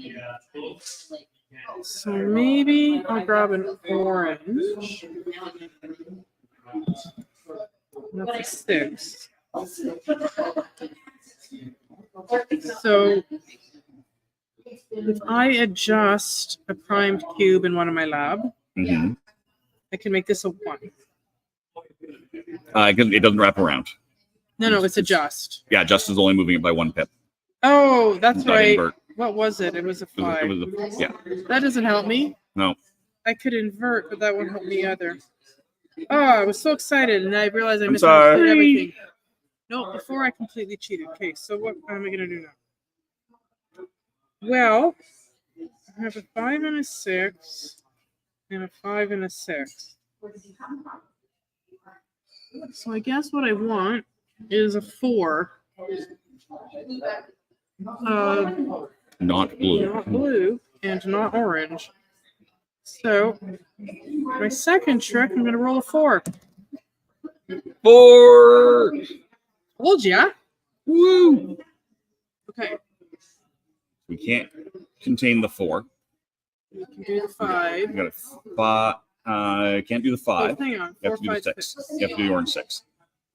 So maybe I'll grab an orange. That's a 6. So if I adjust a primed cube in one of my lab, Mm-hmm. I can make this a 1. It doesn't wrap around. No, it's adjust. Yeah, Justin's only moving it by 1 pip. Oh, that's Not right. invert. What was it? It was a 5. Yeah. That doesn't help me. No. I could invert, but that won't help me either. Oh, I was so excited, and I realized I I'm misunderstood sorry. everything. No, before I completely cheated. Okay, so what am I going to do now? Well, I have a 5 and a 6, and a 5 and a 6. So I guess what I want is a 4. Not blue. Not blue and not orange. So my second trick, I'm going to roll a 4. 4. Told ya. Woo. Okay, We can't contain the 4. we can do the 5. We got a 5. Can't do the 5. Oh, hang on. You 4, have to do 5, the 6. 6. You have to do the orange 6.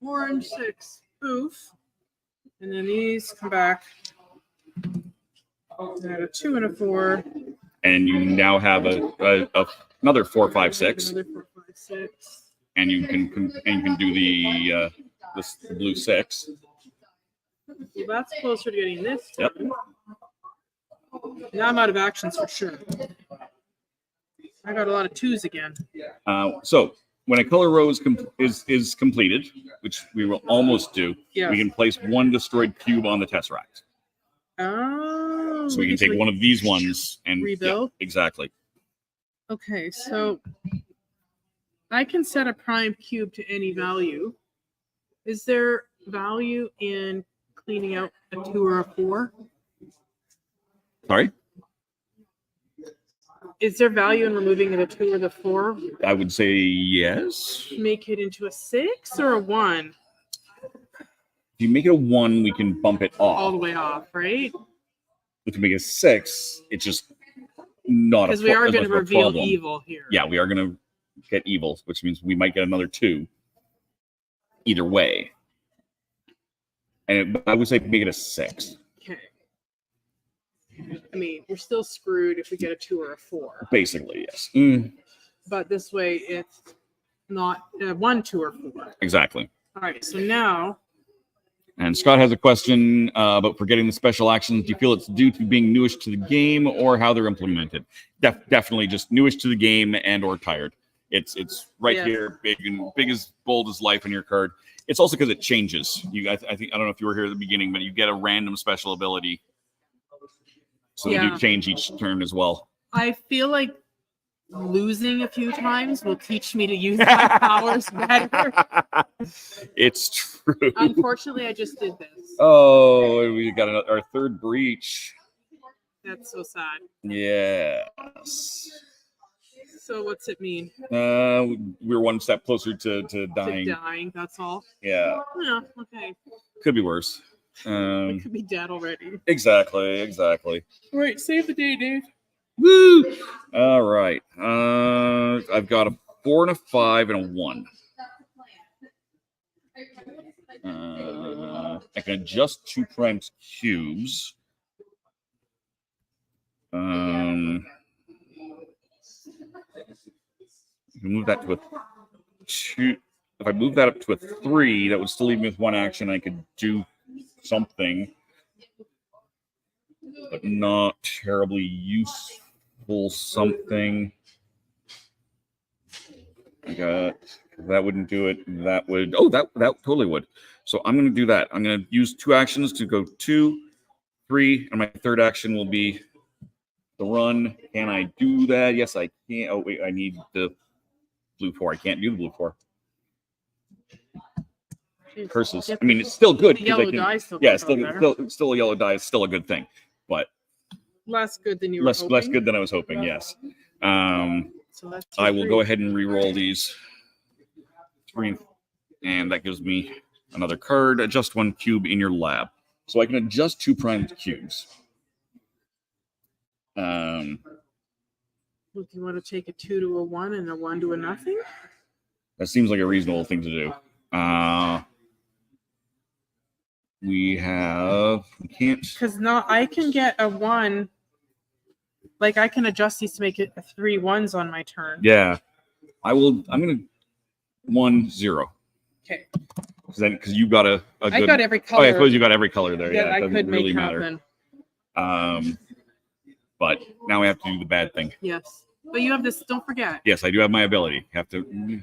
Orange 6. Oof. And then these come back. Add a 2 and a 4. And you now have another 4, 5, 6. Another 4, 5, 6. And you can do the blue 6. So that's closer to getting this. Yep. done. Now I'm out of actions for sure. I got a lot of 2s again. So when a color row is completed, which we will almost do, Yeah. we can place 1 destroyed cube on the Tesseract. Oh. So we can take one of these ones and rebuild? Yeah, exactly. Okay, so I can set a prime cube to any value. Is there value in cleaning out a 2 or a 4? Sorry? Is there value in removing the 2 or the 4? I would say yes. Make it into a 6 or a 1? If you make it a 1, we can bump it off. All the way off, right? If you make it a 6, it's just not a Because we are as going to much of a reveal problem. evil here. Yeah, we are going to get evil, which means we might get another 2 either way. And I would say make it a 6. Okay. I mean, we're still screwed if we get a 2 or a 4. Basically, yes. But this way, it's not 1, 2, or 4. Exactly. All right, so now And Scott has a question about forgetting the special actions. Do you feel it's due to being newish to the game or how they're implemented? Definitely just newish to the game and or tired. It's right here, big as bold as life in your card. It's also because it changes. I don't know if you were here at the beginning, but you get a random special ability. So they do change each turn as well. I feel like losing a few times will teach me to use my powers better. It's true. Unfortunately, I just did this. Oh, we got our 3rd breach. That's so sad. Yes. So what's it mean? We're 1 step closer to dying. To dying, that's all. Yeah. Yeah, okay. Could be worse. We could be dead already. Exactly. All right, save the day, Dave. Woo! All right. I've got a 4 and a 5 and a 1. I can adjust 2 primed cubes. You can move that to a 2. If I move that up to a 3, that would still leave me with 1 action. I could do something, but not terribly useful something. I got that wouldn't do it. That would that totally would. So I'm going to do that. I'm going to use 2 actions to go 2, 3, and my 3rd action will be the run. Can I do that? Yes, I can. Oh wait, I need the blue 4. I can't do the blue 4. Curses. I mean, it's still good. The yellow die still still a yellow die is still a good thing, but less good than you were hoping. Less good than I was hoping. Yes. So that's I will go ahead and re-roll these 3, and that gives me another card. Adjust 1 cube in your lab, so I can adjust 2 primed cubes. Look, you want to take a 2 to a 1 and a 1 to a nothing? That seems like a reasonable thing to do. We can't. Because now I can get a 1. Like, I can adjust these to make it 3 1s on my turn. Yeah. I'm going to 1-0. Okay. Because you got a good. I got every color. Oh, I suppose you got every color there. that Yeah, I it doesn't could really make matter. happen. But now we have to do the bad thing. Yes. But you have this, don't forget. Yes, I do have my ability. Have to.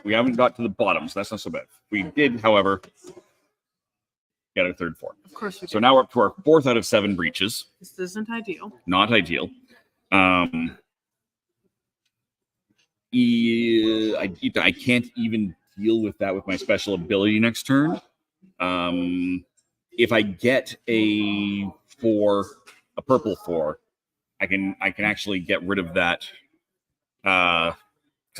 We haven't got to the bottom, so that's not so bad. We did, however, get a 3rd 4. Of course we So do. now we're up to our 4th out of 7 breaches. This isn't ideal. Not ideal. I can't even deal with that with my special ability next turn. If I get a purple 4, I can actually get rid of that because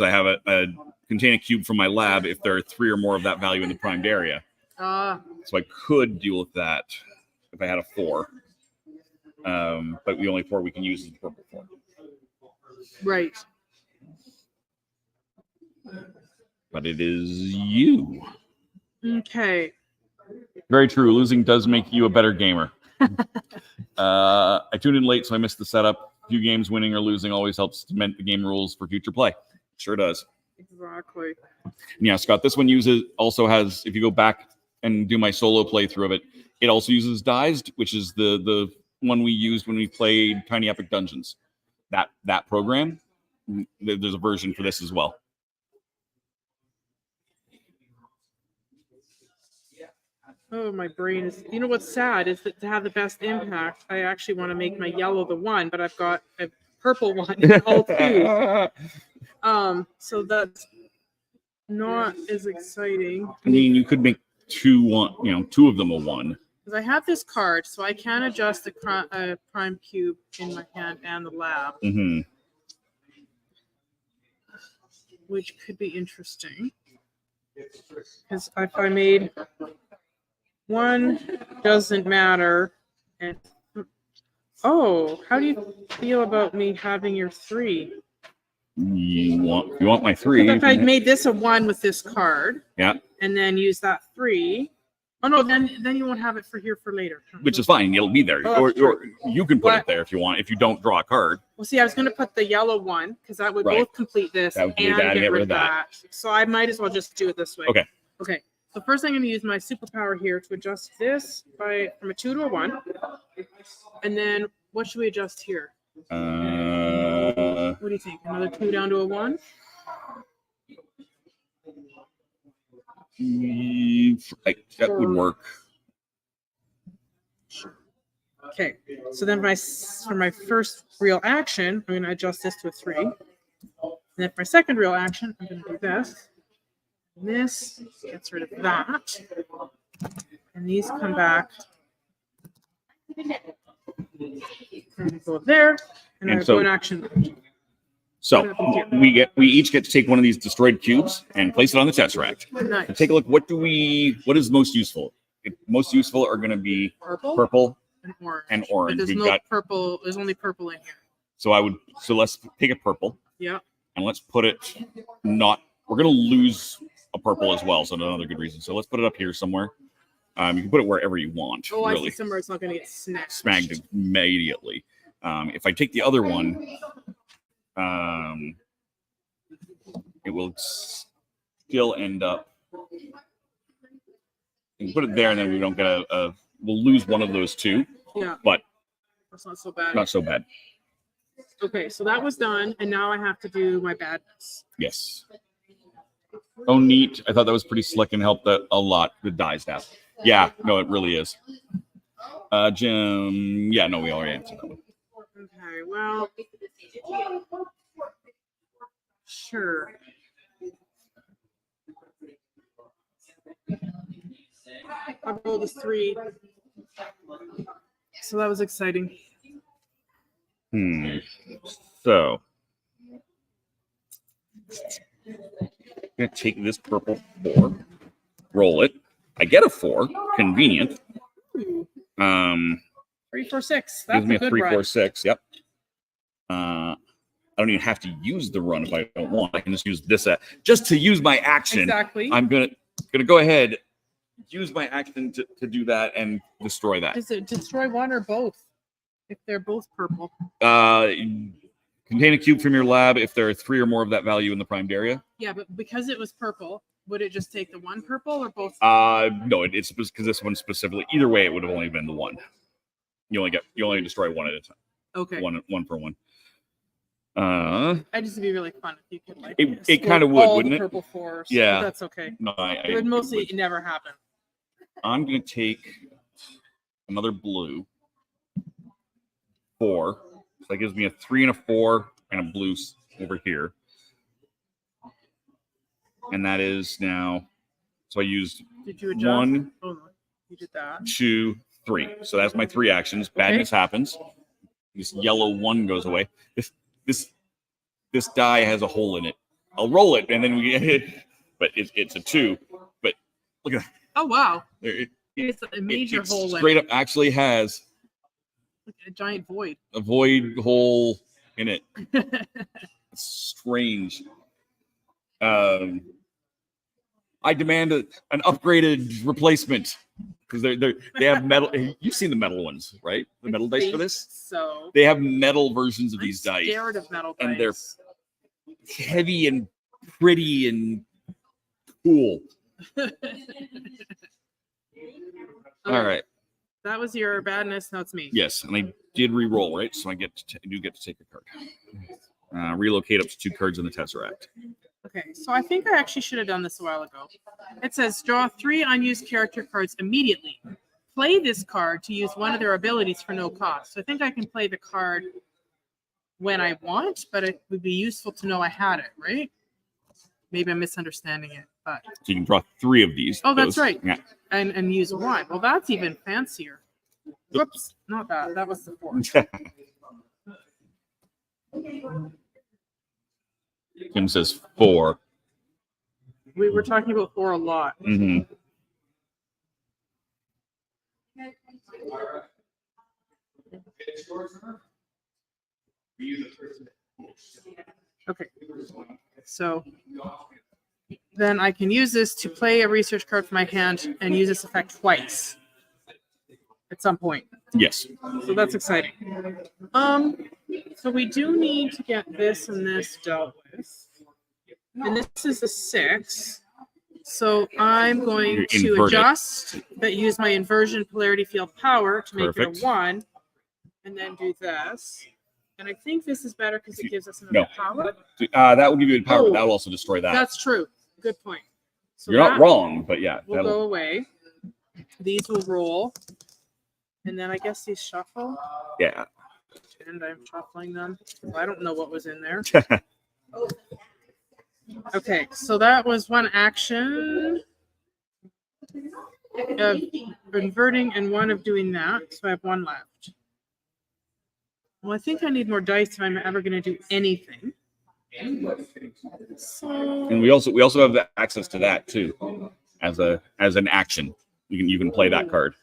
I have a contain a cube from my lab if there are 3 or more of that value in the primed area. So I could deal with that if I had a 4. But the only 4 we can use is the purple 4. Right. But it is you. Okay. Very true. Losing does make you a better gamer. I tuned in late, so I missed the setup. Few games winning or losing always helps cement the game rules for future play. Sure does. Exactly. Yeah, Scott, this one also has, if you go back and do my solo playthrough of it, it also uses Dized, which is the one we used when we played Tiny Epic Dungeons. That program, there's a version for this as well. Oh, my brain is. You know what's sad is that to have the best impact, I actually want to make my yellow the 1, but I've got a purple 1 in all 2. So that's not as exciting. I mean, you could make 2 of them a 1. Because I have this card, so I can adjust the prime cube in my hand and the lab, which could be interesting. Because if I made 1 doesn't matter, and how do you feel about me having your 3? You want my 3? If I made this a 1 with this card, yeah, and then use that 3. Oh no, then you won't have it for later. Which is fine. It'll be there, or you can put it there if you want. If you don't draw a card. Well, see, I was going to put the yellow 1 because that would both complete this and get rid of that. So I might as well just do it this way. Okay. Okay. So first, I'm going to use my superpower here to adjust this from a 2 to a 1, and then what should we adjust here? What do you think? Another 2 down to a 1? That would work. Okay, so then for my first real action, I'm going to adjust this to a 3. And then for my second real action, I'm going to do this. And this gets rid of that. And these come back. And go there. And I go in action. So we each get to take one of these destroyed cubes and place it on the Tesseract. Nice. And take a look. What is most useful? Most useful are going to be purple and orange. But there's purple. There's only purple in here. So let's take a purple. Yeah. And let's put it not. We're going to lose a purple as well, so another good reason. So let's put it up here somewhere. You can put it wherever you want. Oh, really. I see somewhere it's not going to get smacked immediately. If I take the other one, it will still end up. You can put it there, and then we don't get we'll lose one of those 2. Yeah. But that's not so bad. Not so bad. Okay, so that was done, and now I have to do my badness. Yes. Oh, neat. I thought that was pretty slick and helped a lot with die staff. Yeah, no, it really is. Jim, yeah, no, we already answered that one. Okay, well, sure. I rolled a 3. So that was exciting. So I'm going to take this purple 4, roll it. I get a 4, convenient. 3, 4, 6. That's gives me a good 3, run. 4, 6. Yep. don't even have to use the run if I don't want. I can just use this just to use my action. Exactly. I'm gonna go ahead, use my action to do that and destroy that. Does it destroy one or both? If they're both purple. Contain a cube from your lab if there are 3 or more of that value in the primed area. Yeah, but because it was purple, would it just take the one purple or both? No, it's because this one specifically. Either way, it would have only been the one. You only destroy one at a time. Okay. One for one. I'd just be really fun if you could like. It kind of would, wouldn't it? Purple fours. Yeah. But that's okay. No, it would mostly never happen. I'm gonna take another blue. 4. So that gives me a 3 and a 4 and a blue over here. And that is now. So I used. Did you adjust? 1. Oh, you did that. 2, 3. So that's my 3 actions. Badness happens. This yellow 1 goes away. This die has a hole in it. I'll roll it, and then we get it. But it's a 2. But look at that. Oh wow! It's a major hole. Straight up, actually has a giant void. A void hole in it. It's strange. I demand an upgraded replacement because they have metal. You've seen the metal ones, right? The metal dice for this. So they have metal versions of these dice. Scared of metal dice. And they're heavy and pretty and cool. All right. That was your badness. Now it's me. Yes, and I did re-roll, right? So I do get to take a card. Relocate up to 2 cards in the Tesseract. Okay, so I think I actually should have done this a while ago. It says draw 3 unused character cards immediately. Play this card to use one of their abilities for no cost. So I think I can play the card when I want, but it would be useful to know I had it, right? Maybe I'm misunderstanding it, but so you can draw 3 of these. Oh, that's right. Yeah. And use 1. Well, that's even fancier. Whoops, not that. That was the 4. Kim says 4. We were talking about 4 a lot. Mm-hmm. Okay. So then I can use this to play a research card from my hand and use this effect twice at some point. Yes. So that's exciting. So we do need to get this and this dealt with. And this is a 6. So I'm going to adjust, but use my inversion polarity field power to make it a 1. And then do this. And I think this is better because it gives us another power. That will give you a power, but that will also destroy that. That's true. Good point. So you're not wrong, but yeah. Will go away. These will roll. And then I guess these shuffle. Yeah. And I'm shuffling them. I don't know what was in there. Okay, so that was one action of inverting and one of doing that. So I have 1 left. Well, I think I need more dice if I'm ever going to do anything. So... And we also have the access to that too, as an action. You can play that card.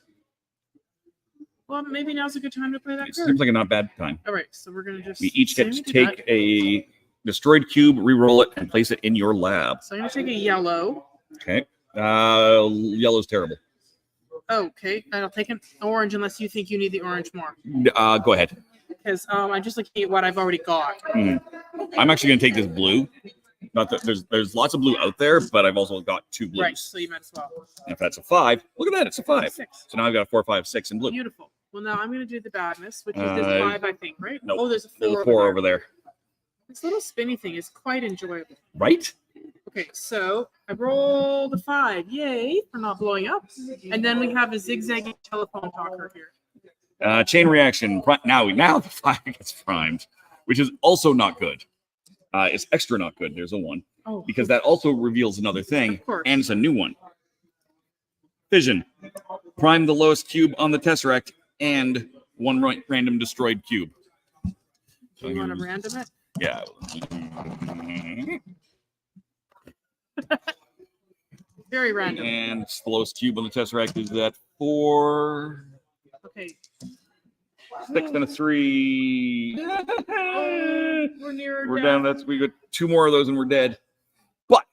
Well, maybe now's a good time to play that card. Seems like a not bad time. All right, so we're gonna just. We each get to take a destroyed cube, re-roll it, and place it in your lab. So I'm gonna take a yellow. Okay. Yellow's terrible. Okay, I'll take an orange unless you think you need the orange more. Go ahead. Because I'm just looking at what I've already got. I'm actually gonna take this blue. Not that there's lots of blue out there, but I've also got 2 blues. Right, so you might as well. And if that's a 5, look at that, it's a 5. 6. So now I've got a 4, 5, 6 in blue. Beautiful. Well, now I'm going to do the badness, which is this 5, I think, right? Nope. Oh, there's a 4, there's a 4 over there. This little spinny thing is quite enjoyable. Right? Okay, so I roll the 5. Yay, for not blowing up. And then we have a zigzagging telephone talker here. Chain reaction. Now the 5 gets primed, which is also not good. It's extra not good. There's a 1. Oh. Because that also reveals another thing, and it's a new one. Fission. Prime the lowest cube on the Tesseract and 1 random destroyed cube. Do you want to random it? Yeah. Very random. And the lowest cube on the Tesseract is at 4. Okay. 6 and a 3. We're near. We're down. We got 2 more of those and we're dead. But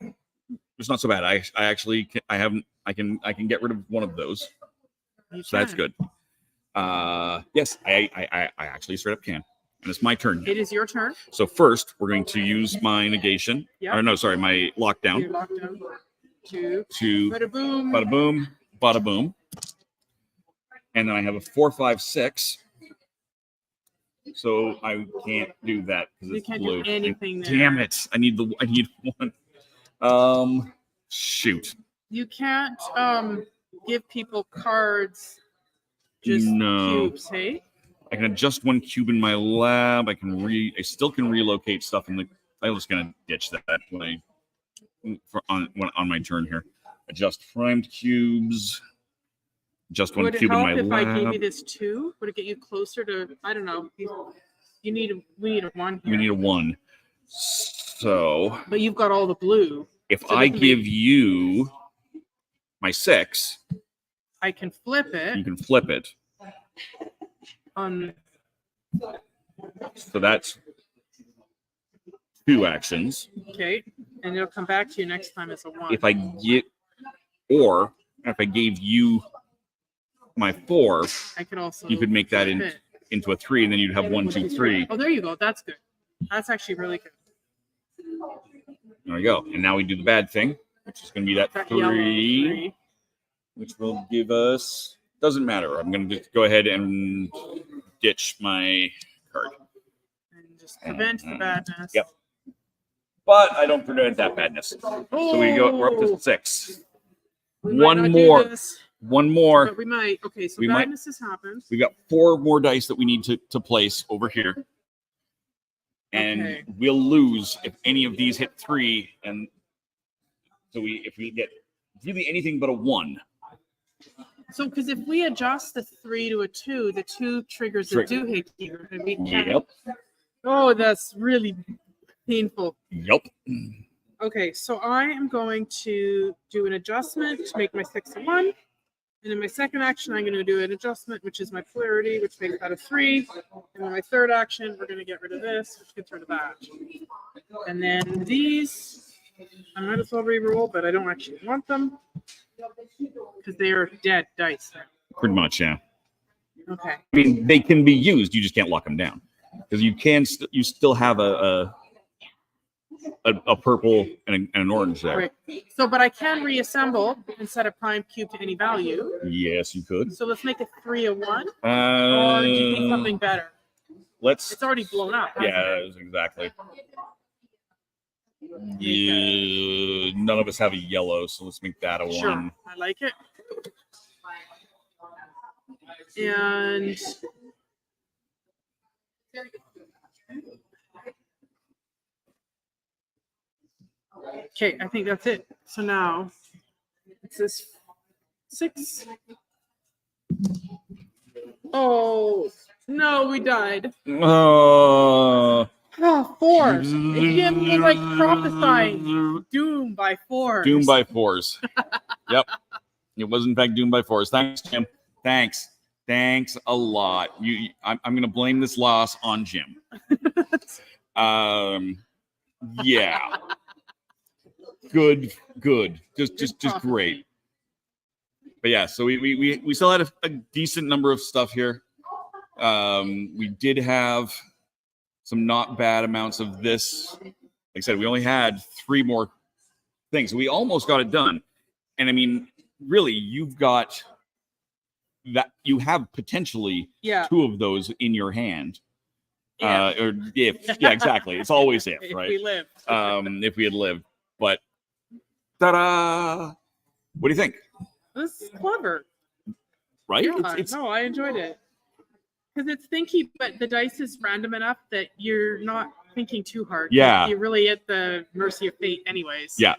it's not so bad. I actually can get rid of one of those. So that's good. Yes, I actually straight up can. And it's my turn now. It is your turn. So first, we're going to use my negation. Yep. Or no, sorry, my lockdown. Your lockdown. To Bada boom. Bada boom. Bada boom. And then I have a 4, 5, 6. So I can't do that because it's blue. You can't do anything there. Damn it! I need one. Shoot. You can't give people cards. Just cubes, hey? I can adjust 1 cube in my lab. I still can relocate stuff in the. I'm just gonna ditch that on my turn here. Adjust primed cubes. Just 1 cube in my lab. Would it help if I gave you this 2? Would it get you closer to? I don't know. We need a 1 here. We need a 1. So. But you've got all the blue. If I give you my 6, I can flip it. You can flip it. So that's 2 actions. Okay, and it'll come back to you next time as a 1. If I gave you my 4, I could also. You could make that into a 3, and then you'd have 1, 2, 3. Oh, there you go. That's good. That's actually really good. There we go. And now we do the bad thing, which is going to be that 3, which will give us. Doesn't matter. I'm going to just go ahead and ditch my card. And just prevent the badness. Yep. But I don't prevent that badness. Oh. So we're up to 6. One more. But we might. Okay, so badness has happened. We've got 4 more dice that we need to place over here. And we'll lose if any of these hit 3. And so if we get really anything but a 1. So, because if we adjust the 3 to a 2, the 2 triggers the doohickey, and we can't. Yep. Oh, that's really painful. Yep. Okay, so I am going to do an adjustment to make my 6 a 1. And in my second action, I'm going to do an adjustment, which is my polarity, which makes that a 3. And in my third action, we're going to get rid of this, which gets rid of that. And then these, I might as well re-roll, but I don't actually want them because they are dead dice. Pretty much, yeah. Okay. I mean, they can be used. You just can't lock them down because you still have a purple and an orange there. Right. So, but I can reassemble and set a prime cube to any value. Yes, you could. So let's make it 3 a 1. Or do you think something better? It's already blown up. Yeah, exactly. Yeah, none of us have a yellow, so let's make that a 1. Sure, I like it. And okay, I think that's it. So now it's this 6. Oh no, we died. Oh, 4. It was like prophesying doom by 4. Doom by 4s. Yep. It was in fact doom by 4s. Thanks, Jim. Thanks a lot. I'm going to blame this loss on Jim. Yeah. Good. Just great. But yeah, so we still had a decent number of stuff here. We did have some not bad amounts of this. Like I said, we only had 3 more things. We almost got it done. And I mean, really, you've got that. You have potentially 2 of those in your hand. Yeah. Or if, yeah, exactly. It's always if, right? If we lived. If we had lived. But, ta-da! What do you think? This is clever. Right? Yeah, no, I enjoyed it. Because it's thinky, but the dice is random enough that you're not thinking too hard. Yeah. You're really at the mercy of fate anyways. Yeah.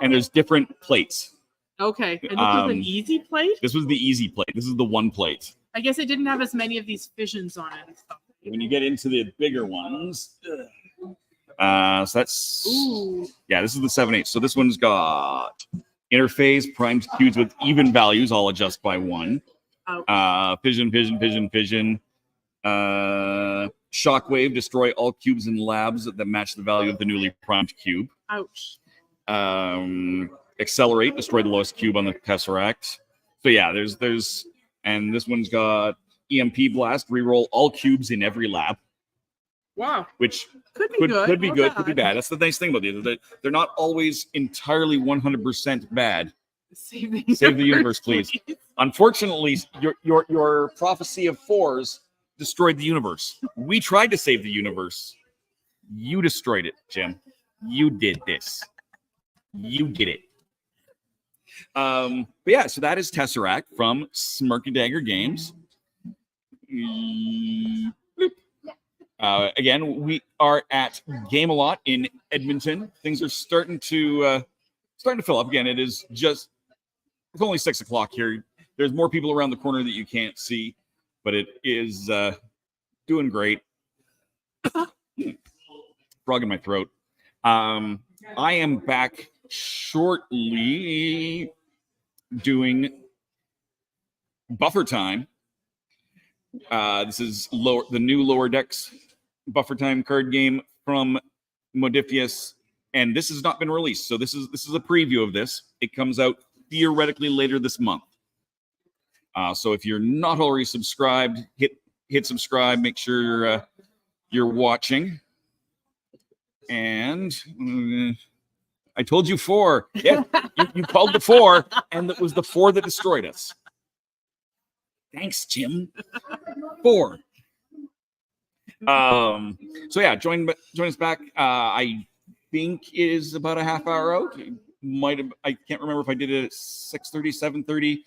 And there's different plates. Okay. And this was an easy plate? This was the easy plate. This is the 1 plate. I guess it didn't have as many of these fissions on it and stuff. When you get into the bigger ones, so that's... Ooh. Yeah, this is the 7/8. So this one's got interphase, primed cubes with even values. I'll adjust by 1. Oh. Fission. Shockwave, destroy all cubes in labs that match the value of the newly primed cube. Ouch. Accelerate, destroy the lowest cube on the Tesseract. So yeah, there's and this one's got EMP blast, reroll all cubes in every lab. Wow. Which could be good, could be good, could be bad. That's the nice thing about these. They're not always entirely 100% bad. Save the universe, please. Unfortunately, your prophecy of 4s destroyed the universe. We tried to save the universe. You destroyed it, Jim. You did this. You did it. But yeah, so that is Tesseract from Smirk and Dagger Games. Again, we are at Gamealot in Edmonton. Things are starting to fill up. Again, it's only 6 o'clock here. There's more people around the corner that you can't see, but it is doing great. Frog in my throat. I am back shortly doing Buffer Time. This is the new Lower Decks Buffer Time card game from Modifius, and this has not been released. So this is a preview of this. It comes out theoretically later this month. So if you're not already subscribed, hit subscribe. Make sure you're watching. And I told you 4. Yeah, you called the 4, and it was the 4 that destroyed us. Thanks, Jim. 4. So yeah, join us back. I think it is about a half hour out. I can't remember if I did it at 6:30, 7:30.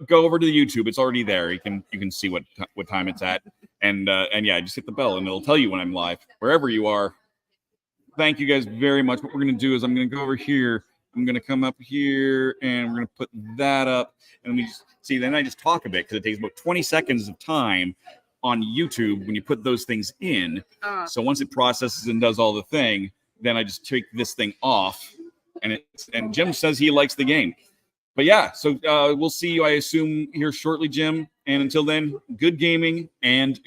Go over to the YouTube. It's already there. You can see what time it's at. And yeah, just hit the bell and it'll tell you when I'm live, wherever you are. Thank you guys very much. What we're going to do is I'm going to go over here. I'm going to come up here and we're going to put that up. And we just see, then I just talk a bit because it takes about 20 seconds of time on YouTube when you put those things in. So once it processes and does all the thing, then I just take this thing off. And Jim says he likes the game. But yeah, so we'll see you, I assume, here shortly, Jim. And until then, good gaming and